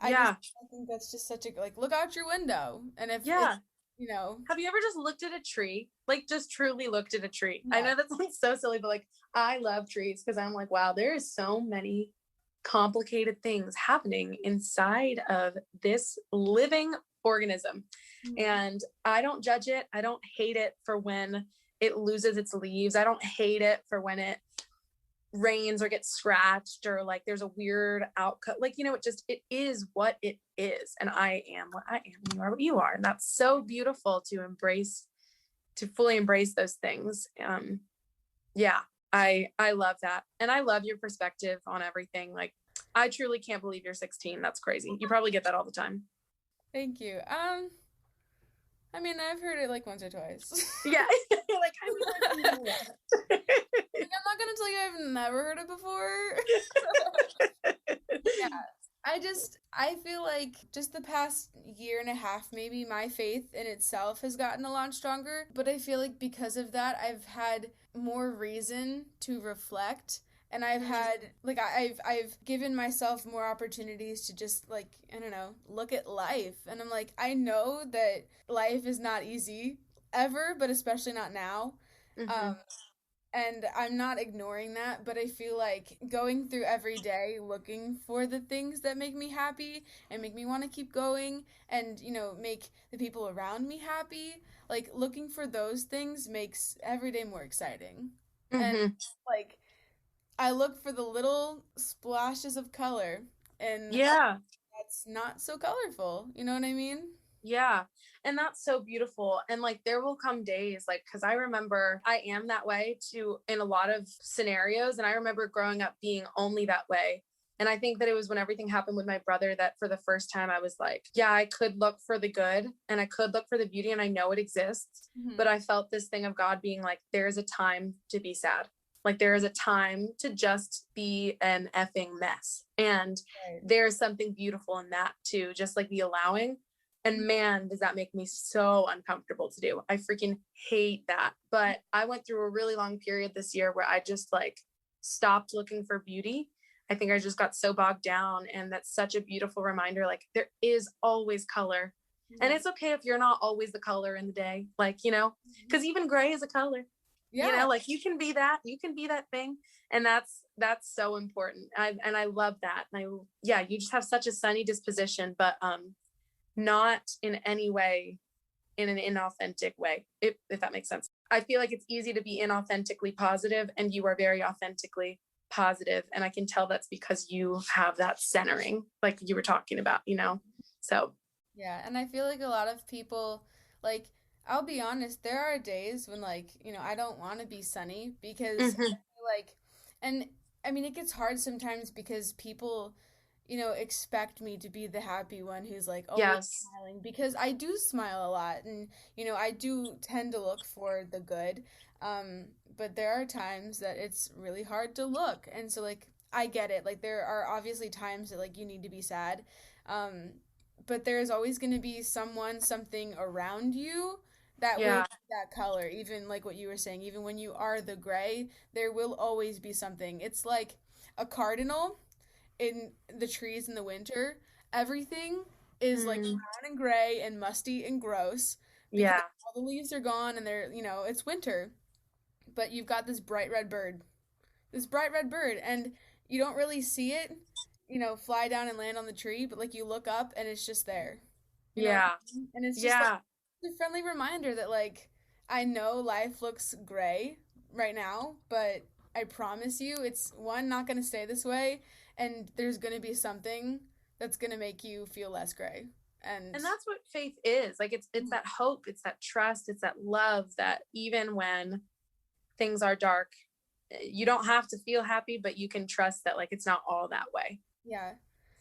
I think that's just such a, like, look out your window. And if you know, have you ever just looked at a tree? Like just truly looked at a tree? I know that sounds so silly, but like I love trees because I'm like, wow, there is so many complicated things happening inside of this living organism. And I don't judge it. I don't hate it for when it loses its leaves. I don't hate it for when it rains or gets scratched or like there's a weird outcut. Like, you know, it is what it is. And I am what I am. You are what you are. And that's so beautiful to embrace fully embrace those things. Yeah, I love that. And I love your perspective on everything. Like, I truly can't believe you're 16. That's crazy. You probably get that all the time. Thank you. I mean, I've heard it like once or twice. Yeah. Like, I mean, like, I'm not gonna tell you I've never heard it before. Yeah. I feel like just the past year and a half, maybe my faith in itself has gotten a lot stronger. But I feel like because of that, I've had more reason to reflect. And I've had, like, I've given myself more opportunities to just, like, I don't know, look at life. And I'm like, I know that life is not easy ever, but especially not now. Mm-hmm. And I'm not ignoring that, but I feel like going through every day looking for the things that make me happy and make me want to keep going and, you know, make the people around me happy, like looking for those things makes every day more exciting. Mm-hmm. And like I look for the little splashes of color and Yeah. that's not so colorful. You know what I mean? Yeah. And that's so beautiful. And like, there will come days, like, cause I remember I am that way too in a lot of scenarios. And I remember growing up being only that way. And I think that it was when everything happened with my brother that for the first time I was like, yeah, I could look for the good and I could look for the beauty and I know it exists. Mm-hmm. But I felt this thing of God being like, there's a time to be sad. Like there is a time to just be an effing mess. And there's something beautiful in that too, just like the allowing. And man, does that make me so uncomfortable to do. I freaking hate that. But I went through a really long period this year where I just like stopped looking for beauty. I think I just got so bogged down. And that's such a beautiful reminder. Like there is always color. Mm-hmm. And it's okay if you're not always the color in the day. Like, you know, because even gray is a color. Yeah. You know, like you can be that thing. And that's so important. I love that. And you just have such a sunny disposition, but not in any way in an inauthentic way, if that makes sense. I feel like it's easy to be inauthentically positive, and you are very authentically positive. And I can tell that's because you have that centering, like you were talking about, you know? So. Yeah. And I feel like a lot of people, like, I'll be honest, there are days when, like, you know, I don't want to be sunny because, I feel like, and I mean, it gets hard sometimes because people, you know, expect me to be the happy one who's like always smiling, because I do smile a lot and, you know, I do tend to look for the good. But there are times that it's really hard to look. And so like, I get it. Like there are obviously times that like you need to be sad. But there's always going to be something around you that will be that color. Even like what you were saying, even when you are the gray, there will always be something. It's like a cardinal in the trees in the winter. Everything is like brown and gray and musty and gross because all the leaves are gone and they're, you know, it's winter. But you've got this bright red bird, and you don't really see it, you know, fly down and land on the tree, but like you look up and it's just there. You know what I mean? And it's just like a friendly reminder that like I know life looks gray right now, but I promise you it's not going to stay this way, and there's going to be something that's going to make you feel less gray. And that's what faith is. Like it's that hope, it's that trust, it's that love that even when things are dark, you don't have to feel happy, but you can trust that like it's not all that way. Yeah.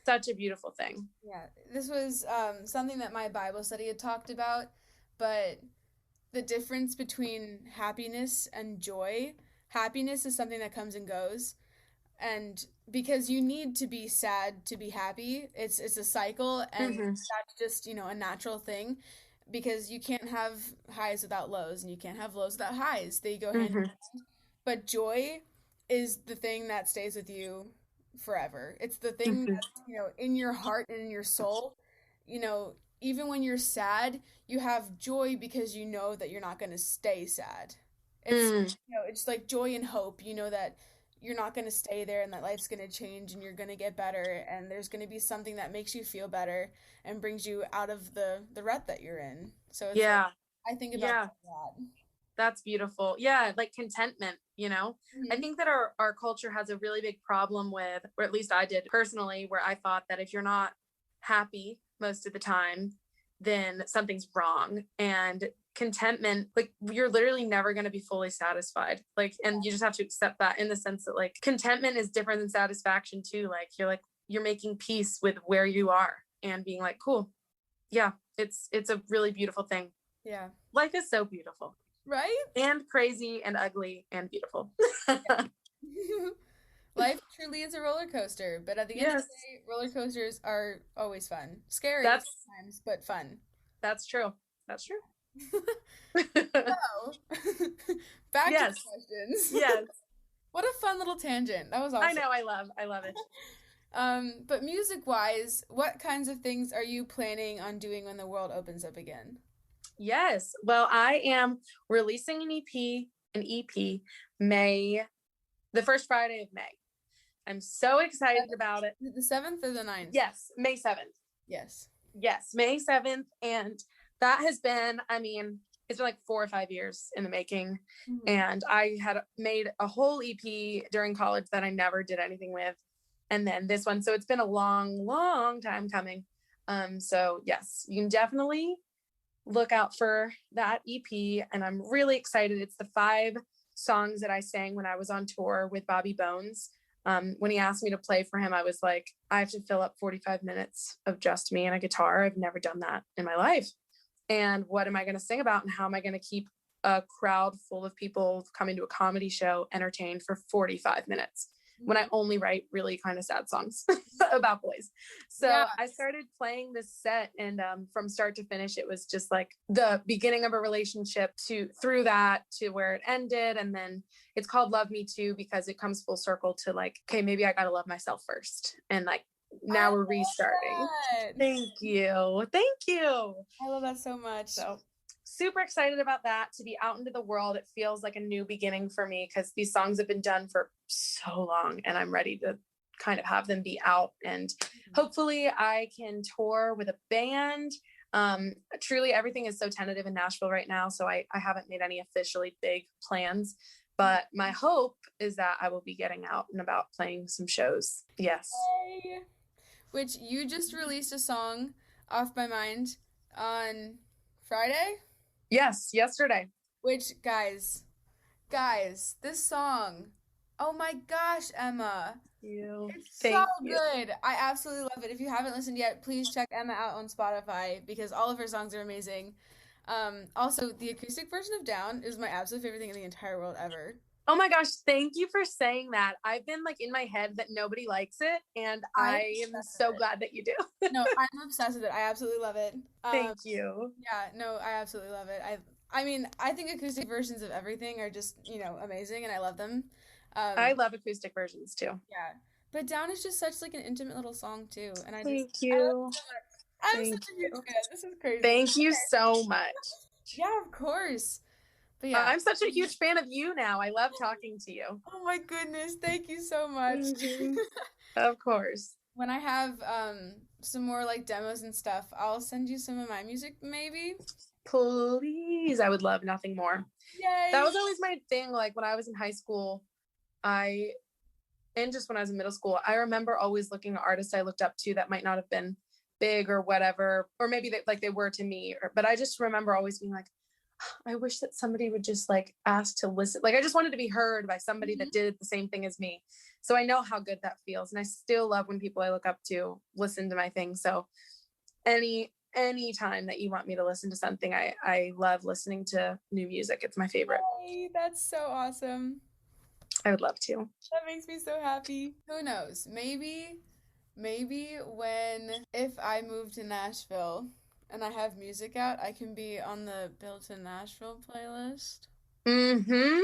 Such a beautiful thing. Yeah. This was something that my Bible study had talked about, but the difference between happiness and joy. Happiness is something that comes and goes. And because you need to be sad to be happy, it's a cycle, and that's just, you know, a natural thing, because you can't have highs without lows and you can't have lows without highs. They go hand in hand. But joy is the thing that stays with you forever. It's the thing that's, you know, in your heart and in your soul. You know, even when you're sad, you have joy because you know that you're not going to stay sad. It's you know, it's like joy and hope. You know that you're not going to stay there and that life's going to change and you're going to get better and there's going to be something that makes you feel better and brings you out of the rut that you're in. So it's like, I think about that a lot. That's beautiful. Yeah, like contentment, you know? I think that our culture has a really big problem with, or at least I did personally, where I thought that if you're not happy most of the time, then something's wrong. And contentment, like you're literally never going to be fully satisfied. Like, and you just have to accept that, in the sense that like contentment is different than satisfaction too. Like you're making peace with where you are and being like, cool. Yeah. It's a really beautiful thing. Yeah. Life is so beautiful. Right? And crazy and ugly and beautiful. Life truly is a roller coaster, but at the end of the day, roller coasters are always fun. Scary sometimes, but fun. That's true. That's true. So, back to the questions. Yes. What a fun little tangent. That was awesome. I know. I love it. But music-wise, what kinds of things are you planning on doing when the world opens up again? Yes. Well, I am releasing an EP, the first Friday of May. I'm so excited about it. The 7th or the 9th? Yes, May 7th. Yes, May 7th. And that has been, I mean, it's been like 4 or 5 years in the making. Mm-hmm. And I had made a whole EP during college that I never did anything with. And then this one. So it's been a long, long time coming. So yes, you can definitely look out for that EP. And I'm really excited. It's the 5 songs that I sang when I was on tour with Bobby Bones. When he asked me to play for him, I was like, I have to fill up 45 minutes of just me and a guitar. I've never done that in my life. And what am I going to sing about? And how am I going to keep a crowd full of people coming to a comedy show entertained for 45 minutes when I only write really kind of sad songs about boys? So I started playing this set, and from start to finish, it was just like the beginning of a relationship through that to where it ended. And then it's called Love Me Too, because it comes full circle to like, okay, maybe I got to love myself first. And like, now we're restarting. Thank you. I love that so much. So super excited about that, to be out into the world. It feels like a new beginning for me, because these songs have been done for so long, and I'm ready to kind of have them be out. And hopefully I can tour with a band. Truly everything is so tentative in Nashville right now, so I haven't made any officially big plans, but my hope is that I will be getting out and about playing some shows. Yes. Yay. Which you just released a song, Off My Mind, on Friday? Yes, yesterday. Which, guys, this song, oh my gosh, Emma. It's so good. I absolutely love it. If you haven't listened yet, please check Emma out on Spotify, because all of her songs are amazing. Also, the acoustic version of Down is my absolute favorite thing in the entire world ever. Oh my gosh, thank you for saying that. I've been like in my head that nobody likes it, and I am so glad that you do. No, I'm obsessed with it. I absolutely love it. Thank you. Yeah, no, I absolutely love it. I mean, I think acoustic versions of everything are just, amazing, and I love them. I love acoustic versions too. Yeah, but Down is just such like an intimate little song too, and Thank you. I'm such a huge fan. This is crazy. Thank you so much. Yeah, of course. But yeah, I'm such a huge fan of you now. I love talking to you. Oh my goodness, thank you so much. Mm-hmm. Of course. When I have some more like demos and stuff, I'll send you some of my music, maybe. Please, I would love nothing more. Yay! That was always my thing. Like when I was in high school, and just when I was in middle school, I remember always looking at artists I looked up to that might not have been big or whatever, or maybe they were to me. But I just remember always being like, I wish that somebody would just like ask to listen. Like I just wanted to be heard by somebody that did the same thing as me. So I know how good that feels. And I still love when people I look up to listen to my thing. So any time that you want me to listen to something, I love listening to new music. It's my favorite. Yay, that's so awesome. I would love to. That makes me so happy. Who knows? Maybe if I move to Nashville and I have music out, I can be on the Built in Nashville playlist. Mm-hmm.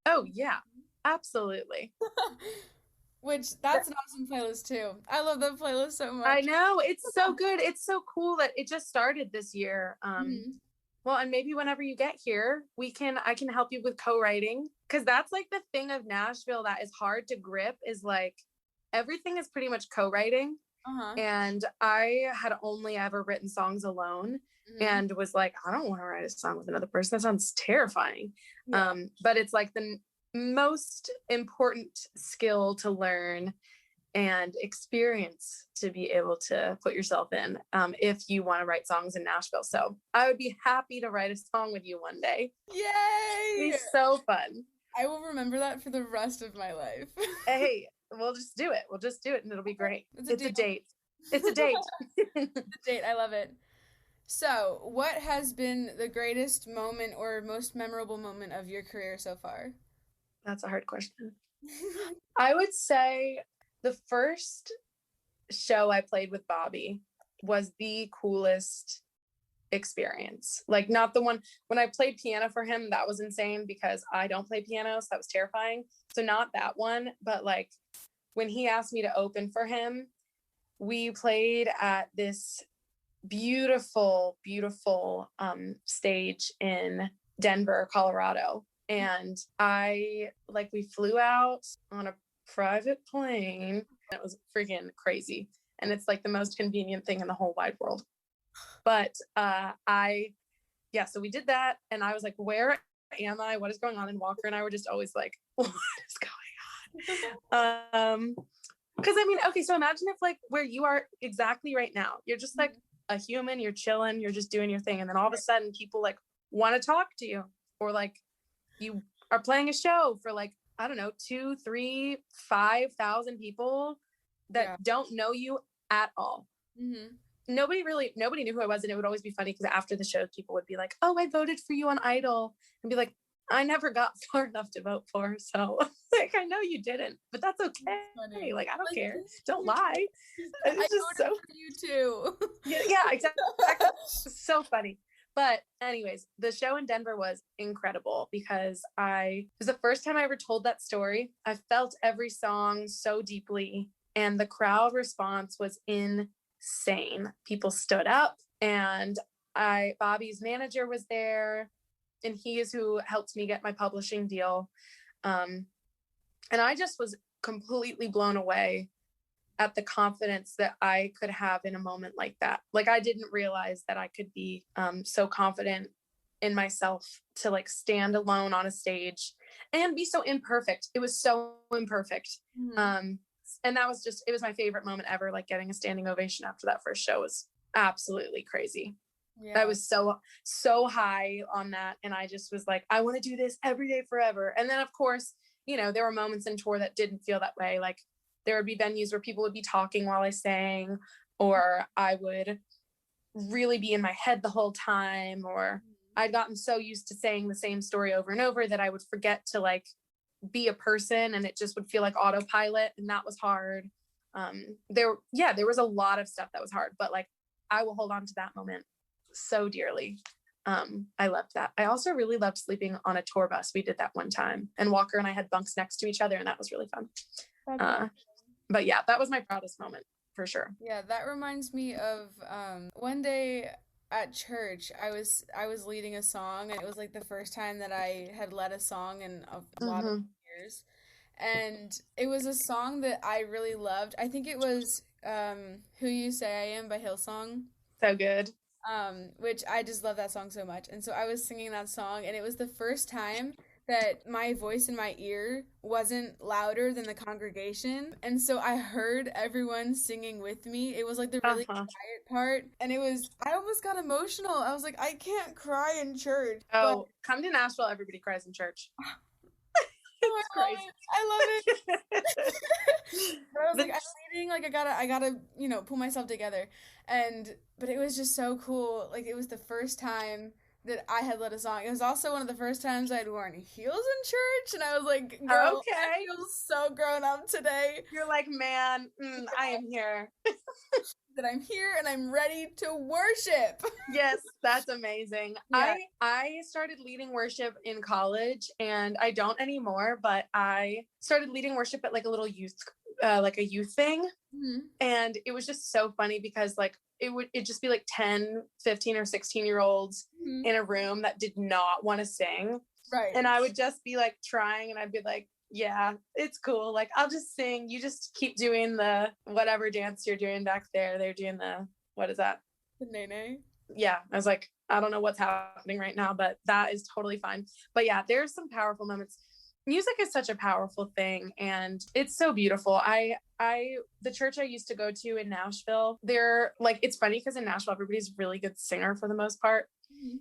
Oh, yeah. Absolutely. Which, that's an awesome playlist, too. I love that playlist so much. I know. It's so good. It's so cool that it just started this year. Well, and maybe whenever you get here, I can help you with co-writing. Because that's like the thing of Nashville that is hard to grip, is like everything is pretty much co-writing. And I had only ever written songs alone and was like, I don't want to write a song with another person. That sounds terrifying. But it's like the most important skill to learn. and experience to be able to put yourself in if you want to write songs in Nashville. So I would be happy to write a song with you one day. Yay! It'd be so fun. I will remember that for the rest of my life. Hey, we'll just do it. We'll just do it and it'll be great. It's a date. It's a date. It's a date. I love it. So, what has been the greatest moment or most memorable moment of your career so far? That's a hard question. I would say the first show I played with Bobby was the coolest experience. Like, not the one when I played piano for him, that was insane because I don't play piano, so that was terrifying. So not that one, but like when he asked me to open for him, we played at this beautiful stage in Denver, Colorado. And we flew out on a private plane. It was freaking crazy. And it's like the most convenient thing in the whole wide world. But so we did that. And I was like, where am I? What is going on? And Walker and I were just always like, what is going on? Because I mean, okay, so imagine if like where you are exactly right now, you're just like a human, you're chilling, you're just doing your thing. And then all of a sudden people like want to talk to you, or like you are playing a show for like, I don't know, 2, 3, 5,000 people that don't know you at all. Mm-hmm. Nobody knew who I was. And it would always be funny because after the show, people would be like, oh, I voted for you on Idol, and be like, I never got far enough to vote for. So like, I know you didn't, but that's okay. That's like, I don't care. Don't lie. It's just so for you too. yeah, exactly. So funny. But anyways, the show in Denver was incredible because it was the first time I ever told that story. I felt every song so deeply, and the crowd response was insane. People stood up, and Bobby's manager was there, and he is who helped me get my publishing deal. And I just was completely blown away at the confidence that I could have in a moment like that. Like, I didn't realize that I could be so confident in myself to like stand alone on a stage and be so imperfect. It was so imperfect. Mm-hmm. And that was it was my favorite moment ever. Like, getting a standing ovation after that first show was absolutely crazy. Yeah. I was so high on that. And I just was like, I want to do this every day forever. And then of course, you know, there were moments in tour that didn't feel that way. Like, there would be venues where people would be talking while I sang, or I would really be in my head the whole time, or I'd gotten so used to saying the same story over and over that I would forget to like be a person, and it just would feel like autopilot, and that was hard. There was a lot of stuff that was hard, but like, I will hold on to that moment so dearly. I loved that. I also really loved sleeping on a tour bus. We did that one time, and Walker and I had bunks next to each other, and that was really fun. But yeah, that was my proudest moment for sure. Yeah, that reminds me of one day at church, I was leading a song, and it was like the first time that I had led a song in a lot of years. And it was a song that I really loved. I think it was Who You Say I Am by Hillsong. So good. Which I just love that song so much. And so I was singing that song, and it was the first time that my voice in my ear wasn't louder than the congregation. And so I heard everyone singing with me. It was like the really quiet part. And I almost got emotional. I was like, I can't cry in church. Oh, come to Nashville. Everybody cries in church. It's crazy. I love it. I was like, I'm leading, like I gotta, you know, pull myself together. But it was just so cool. Like, it was the first time that I had led a song. It was also one of the first times I'd worn heels in church, and I was like, girl, okay. I feel so grown up today. You're like, man, I am here. That I'm here and I'm ready to worship. Yes, that's amazing. Yeah. I started leading worship in college, and I don't anymore, but I started leading worship at like a little youth thing. Mm-hmm. And it was just so funny because like it'd just be like 10, 15 or 16 year olds in a room that did not want to sing. Right. And I would just be like trying, and I'd be like, yeah, it's cool. Like, I'll just sing. You just keep doing the whatever dance you're doing back there. They're doing what is that? The nene. Yeah. I was like, I don't know what's happening right now, but that is totally fine. But yeah, there's some powerful moments. music is such a powerful thing, and it's so beautiful. The church I used to go to in Nashville, they're like, it's funny because in Nashville, everybody's a really good singer for the most part.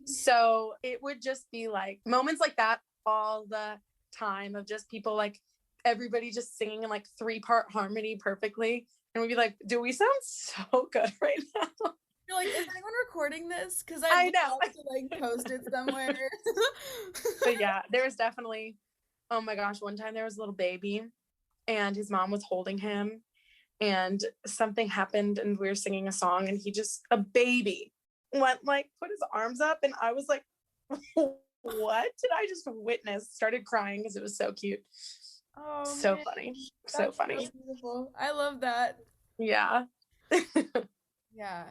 So it would just be like moments like that all the time of just people like everybody just singing in like 3-part harmony perfectly. And we'd be like, do we sound so good right now? You're like, is anyone recording this? Because I know. love to like post it somewhere. But yeah, there was definitely, oh my gosh, one time there was a little baby and his mom was holding him and something happened and we were singing a song and a baby went like, put his arms up and I was like, what did I just witness? Started crying because it was so cute. Oh, so man. funny. That's So funny. So beautiful. I love that. Yeah. Yeah.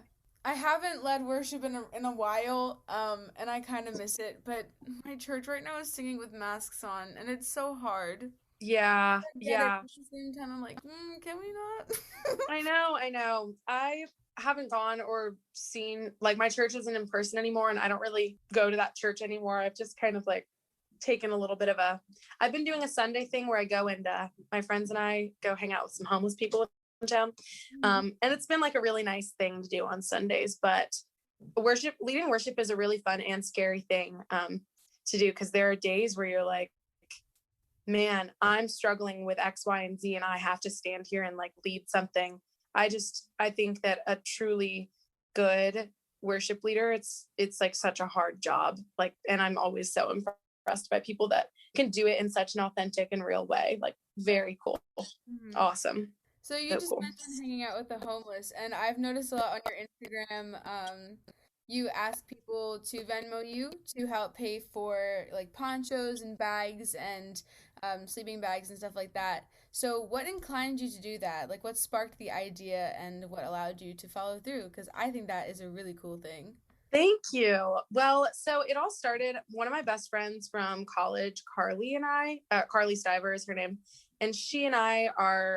I haven't led worship in a while, and I kind of miss it, but my church right now is singing with masks on, and it's so hard. Yeah. Yeah. At the same time, I'm like, can we not? I know. I haven't gone or seen, like, my church isn't in person anymore, and I don't really go to that church anymore. I've just kind of like taken a little bit of I've been doing a Sunday thing where I go and my friends and I go hang out with some homeless people in town. And it's been like a really nice thing to do on Sundays, but leading worship is a really fun and scary thing to do, because there are days where you're like, man, I'm struggling with X, Y, and Z, and I have to stand here and like lead something. I think that a truly good worship leader, it's like such a hard job. Like, and I'm always so impressed by people that can do it in such an authentic and real way. Like, very cool. Awesome. So you just mentioned hanging out with the homeless, and I've noticed a lot on your Instagram, you ask people to Venmo you to help pay for like ponchos and bags and sleeping bags and stuff like that. So what inclined you to do that? Like, what sparked the idea and what allowed you to follow through? Because I think that is a really cool thing. Thank you. Well, so it all started, one of my best friends from college, Carly Stiver is her name. And she and I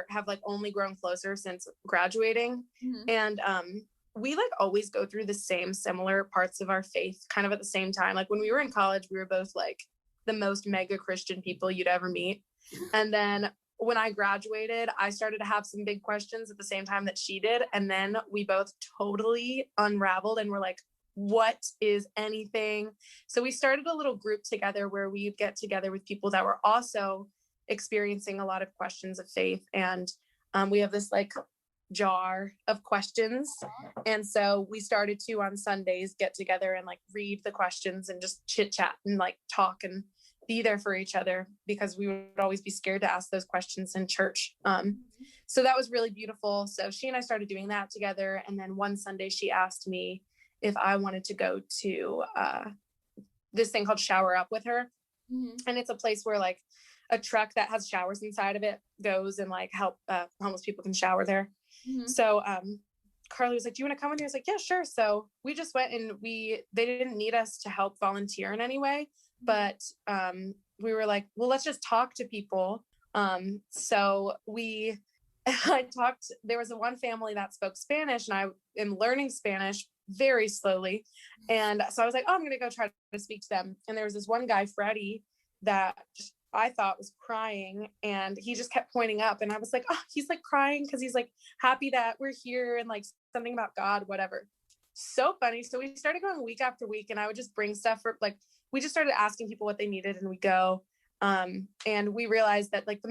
have like only grown closer since graduating. And we like always go through the similar parts of our faith kind of at the same time. Like when we were in college, we were both like the most mega Christian people you'd ever meet. And then when I graduated, I started to have some big questions at the same time that she did. And then we both totally unraveled and were like, what is anything? So we started a little group together where we'd get together with people that were also experiencing a lot of questions of faith. And we have this like jar of questions. And so we started to on Sundays get together and like read the questions and just chit chat and like talk and be there for each other, because we would always be scared to ask those questions in church. So that was really beautiful. So she and I started doing that together. And then one Sunday she asked me if I wanted to go to this thing called Shower Up with her. And it's a place where like a truck that has showers inside of it goes and like help homeless people can shower there. So Carly was like, do you want to come with me? I was like, yeah, sure. So we just went and they didn't need us to help volunteer in any way, but we were like, well, let's just talk to people. So there was one family that spoke Spanish, and I am learning Spanish very slowly. And so I was like, oh, I'm going to go try to speak to them. And there was this one guy, Freddie, that I thought was crying, and he just kept pointing up. And I was like, oh, he's like crying because he's like happy that we're here and like something about God, whatever. So funny. So we started going week after week, and I would just bring stuff for like, we just started asking people what they needed, and we go. And we realized that like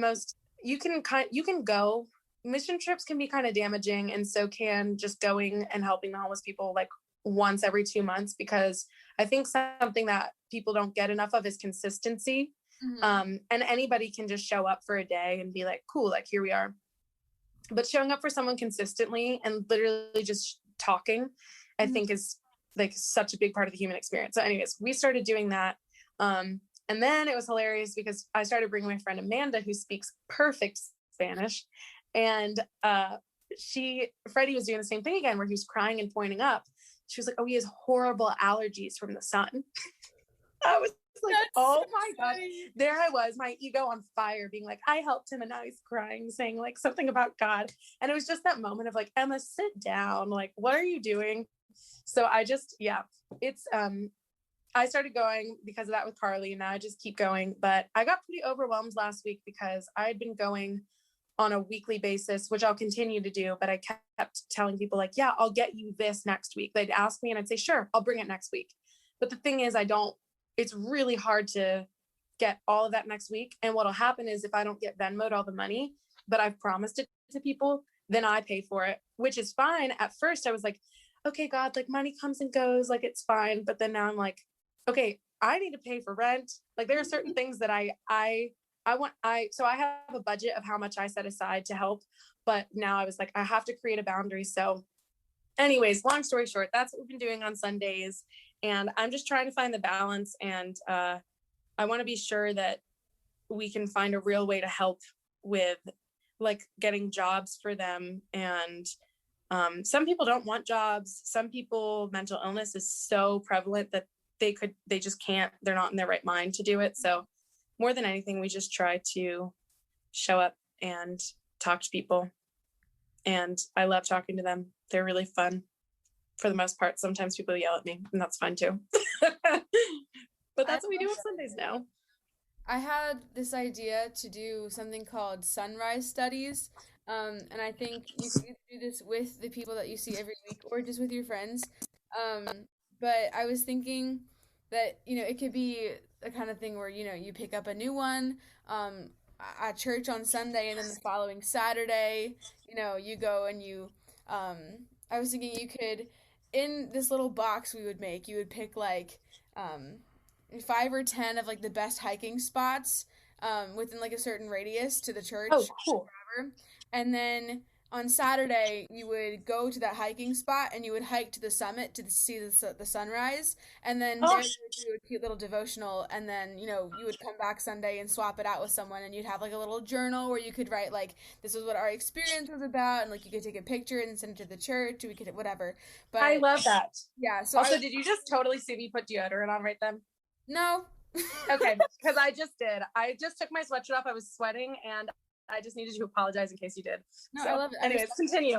you can go, mission trips can be kind of damaging, and so can just going and helping the homeless people like once every 2 months, because I think something that people don't get enough of is consistency. And anybody can just show up for a day and be like, cool, like here we are. But showing up for someone consistently and literally just talking, I think is like such a big part of the human experience. So anyways, we started doing that. And then it was hilarious because I started bringing my friend Amanda, who speaks perfect Spanish. And Freddie was doing the same thing again, where he was crying and pointing up. She was like, oh, he has horrible allergies from the sun. I was like, that's oh my God. There I was, my ego on fire, being like, I helped him, and now he's crying, saying like something about God. And it was just that moment of like, Emma, sit down. Like, what are you doing? So I just, yeah, it's, I started going because of that with Carly, and now I just keep going. But I got pretty overwhelmed last week because I had been going on a weekly basis, which I'll continue to do. But I kept telling people like, yeah, I'll get you this next week. They'd ask me and I'd say, sure, I'll bring it next week. But the thing is, it's really hard to get all of that next week. And what'll happen is if I don't get Venmo'd all the money, but I've promised it to people, then I pay for it, which is fine. At first I was like, okay, God, like money comes and goes, like it's fine. But then now I'm like, okay, I need to pay for rent. Like there are certain things that so I have a budget of how much I set aside to help. But now I was like, I have to create a boundary. So anyways, long story short, that's what we've been doing on Sundays. And I'm just trying to find the balance. And I want to be sure that we can find a real way to help with like getting jobs for them. And some people don't want jobs. Some people, mental illness is so prevalent that they just can't, they're not in their right mind to do it. So more than anything, we just try to show up and talk to people. And I love talking to them. They're really fun for the most part. Sometimes people yell at me, and that's fun too. But that's what we do on Sundays now. I had this idea to do something called sunrise studies. And I think you can do this with the people that you see every week or just with your friends. But I was thinking that, it could be a kind of thing where, you pick up a new one at church on Sunday, and then the following Saturday, you go and I was thinking you could, in this little box we would make, you would pick like 5 or 10 of like the best hiking spots within like a certain radius to the church. Oh, cool. And then on Saturday, you would go to that hiking spot and you would hike to the summit to see the sunrise. And then there you would do a cute little devotional. And then, you would come back Sunday and swap it out with someone. And you'd have like a little journal where you could write like, this is what our experience was about. And like you could take a picture and send it to the church. We could, whatever. But I love that. Yeah. So also, did you just totally see me put deodorant on right then? No. Okay. Because I just did. I just took my sweatshirt off. I was sweating and I just needed to apologize in case you did. No, so, I love it. Anyways, continue.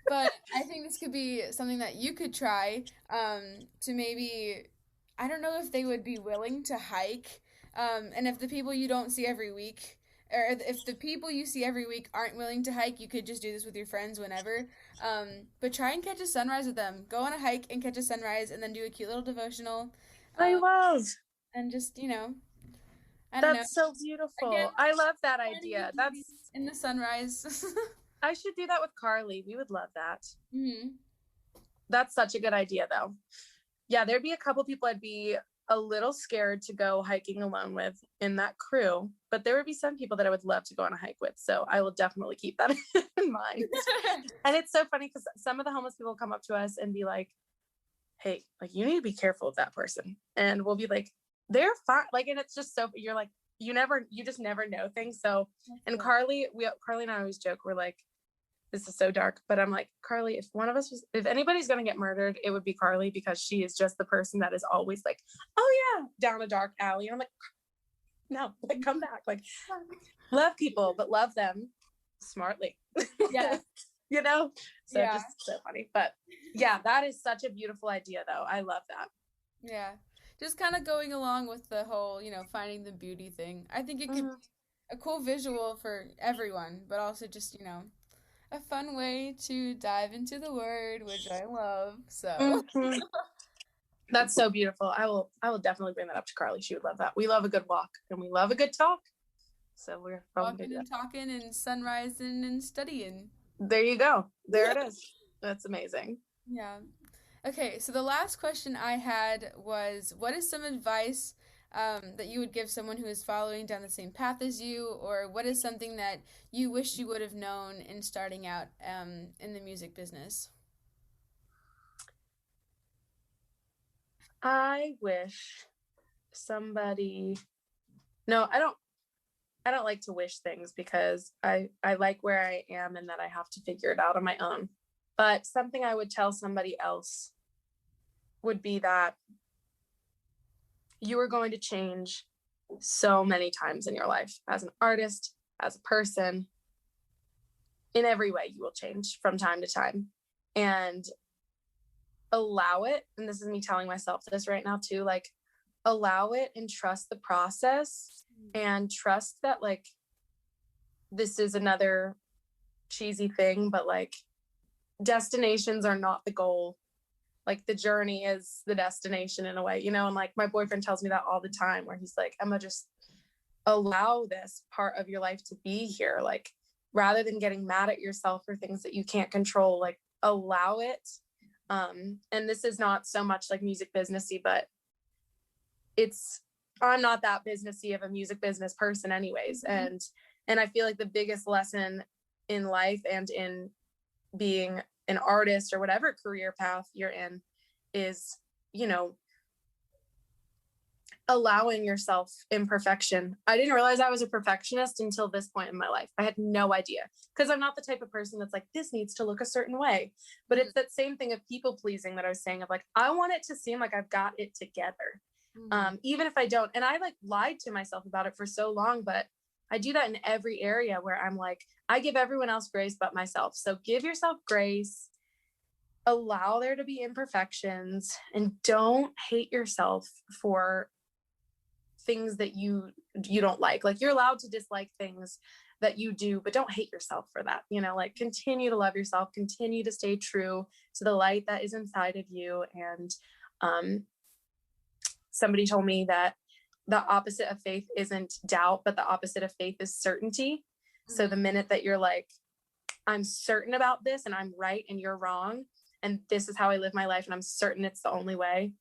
But I think this could be something that you could try to maybe, I don't know if they would be willing to hike. And if the people you don't see every week, or if the people you see every week aren't willing to hike, you could just do this with your friends whenever. But try and catch a sunrise with them. Go on a hike and catch a sunrise and then do a cute little devotional. I love. And just, That's so beautiful. Again, I love that idea. That's in the sunrise. I should do that with Carly. We would love that. Mm-hmm. That's such a good idea, though. Yeah, there'd be a couple people I'd be a little scared to go hiking alone with in that crew, but there would be some people that I would love to go on a hike with. So I will definitely keep that in mind. And it's so funny because some of the homeless people come up to us and be like, hey, like you need to be careful of that person. And we'll be like, they're fine. Like, and it's just so, you're like, you just never know things. So, and Carly and I always joke, we're like, this is so dark, but I'm like, Carly, if anybody's going to get murdered, it would be Carly, because she is just the person that is always like, oh yeah, down a dark alley. And I'm like, no, like come back. Like love people, but love them smartly. Yeah. So yeah. Just so funny, but yeah, that is such a beautiful idea though. I love that. Yeah. Just kind of going along with the whole, finding the beauty thing. I think it could be a cool visual for everyone, but also just, a fun way to dive into the word, which I love. So That's so beautiful. I will definitely bring that up to Carly. She would love that. We love a good walk and we love a good talk. So we're walking and talking and sunrising and studying. There you go. There it is. That's amazing. Yeah. Okay, so the last question I had was, what is some advice that you would give someone who is following down the same path as you, or what is something that you wish you would have known in starting out in the music business? I wish no, I don't like to wish things, because I like where I am and that I have to figure it out on my own. But something I would tell somebody else would be that you are going to change so many times in your life as an artist, as a person. In every way, you will change from time to time. And allow it. And this is me telling myself this right now too, like allow it and trust the process and trust that like, this is another cheesy thing, but like destinations are not the goal. Like the journey is the destination in a way, you know? And like my boyfriend tells me that all the time, where he's like, Emma, just allow this part of your life to be here. Like rather than getting mad at yourself for things that you can't control, like allow it. And this is not so much like music businessy, but I'm not that businessy of a music business person anyways. Mm-hmm. And I feel like the biggest lesson in life and in being an artist or whatever career path you're in is, you know, allowing yourself imperfection. I didn't realize I was a perfectionist until this point in my life. I had no idea, because I'm not the type of person that's like, this needs to look a certain way. But it's that same thing of people pleasing that I was saying, of like, I want it to seem like I've got it together. Even if I don't. And I like lied to myself about it for so long, but I do that in every area where I'm like, I give everyone else grace but myself. So give yourself grace, allow there to be imperfections, and don't hate yourself for things that you don't like. Like you're allowed to dislike things that you do, but don't hate yourself for that. You know, like continue to love yourself, continue to stay true to the light that is inside of you. And somebody told me that the opposite of faith isn't doubt, but the opposite of faith is certainty. Mm-hmm. So the minute that you're like, I'm certain about this and I'm right and you're wrong, and this is how I live my life and I'm certain it's the only way,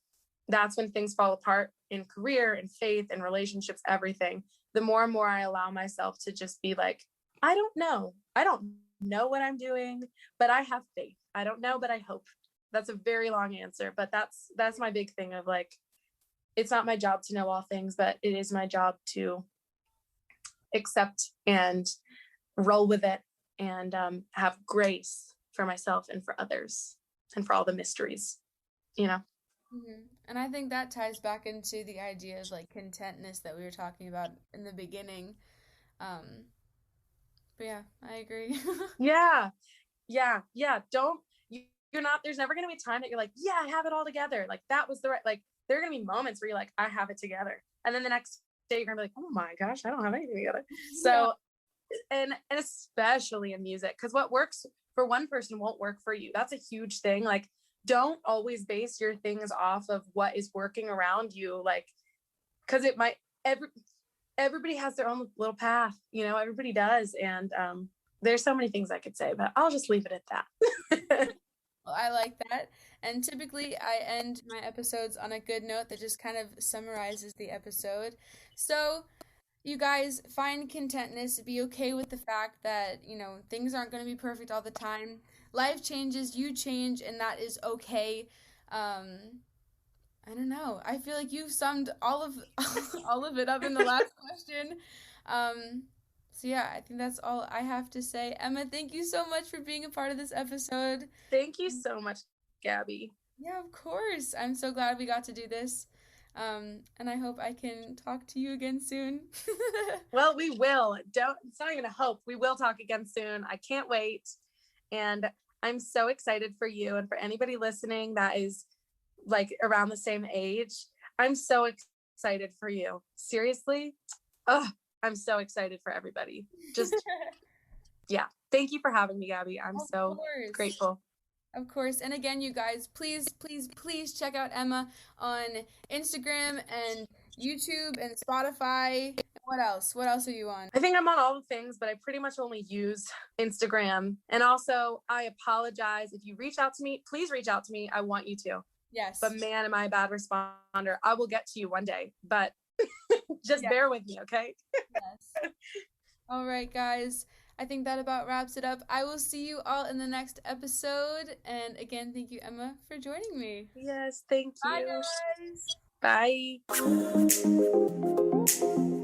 that's when things fall apart in career and faith and relationships, everything. The more and more I allow myself to just be like, I don't know what I'm doing, but I have faith. I don't know, but I hope. That's a very long answer, but that's my big thing of like, it's not my job to know all things, but it is my job to accept and roll with it and have grace for myself and for others and for all the mysteries, you know? Mm-hmm. And I think that ties back into the idea of like contentness that we were talking about in the beginning. But yeah, I agree. Yeah. You're not, there's never going to be a time that you're like, yeah, I have it all together. Like that was the right, like there are going to be moments where you're like, I have it together. And then the next day you're going to be like, oh my gosh, I don't have anything together. So, and especially in music, because what works for one person won't work for you. That's a huge thing. Like, don't always base your things off of what is working around you. Like, because it might, everybody has their own little path, you know, everybody does. And there's so many things I could say, but I'll just leave it at that. Well, I like that. And typically I end my episodes on a good note that just kind of summarizes the episode. So you guys, find contentness, be okay with the fact that, you know, things aren't going to be perfect all the time. Life changes, you change, and that is okay. I don't know. I feel like you've summed all of it up in the last question. So yeah, I think that's all I have to say. Emma, thank you so much for being a part of this episode. Thank you so much, Gabby. Yeah, of course. I'm so glad we got to do this. And I hope I can talk to you again soon. Well, we will. It's not even a hope. We will talk again soon. I can't wait. And I'm so excited for you and for anybody listening that is like around the same age. I'm so excited for you. Seriously. I'm so excited for everybody. Just, yeah. Thank you for having me, Gabby. I'm so grateful. Of course. And again, you guys, please check out Emma on Instagram and YouTube and Spotify. What else? What else are you on? I think I'm on all the things, but I pretty much only use Instagram. And also, I apologize. If you reach out to me, please reach out to me. I want you to. Yes. But man, am I a bad responder. I will get to you one day, but just bear with me, okay? Yes. All right, guys. I think that about wraps it up. I will see you all in the next episode. And again, thank you, Emma, for joining me. Yes, thank you. Bye, guys. Bye.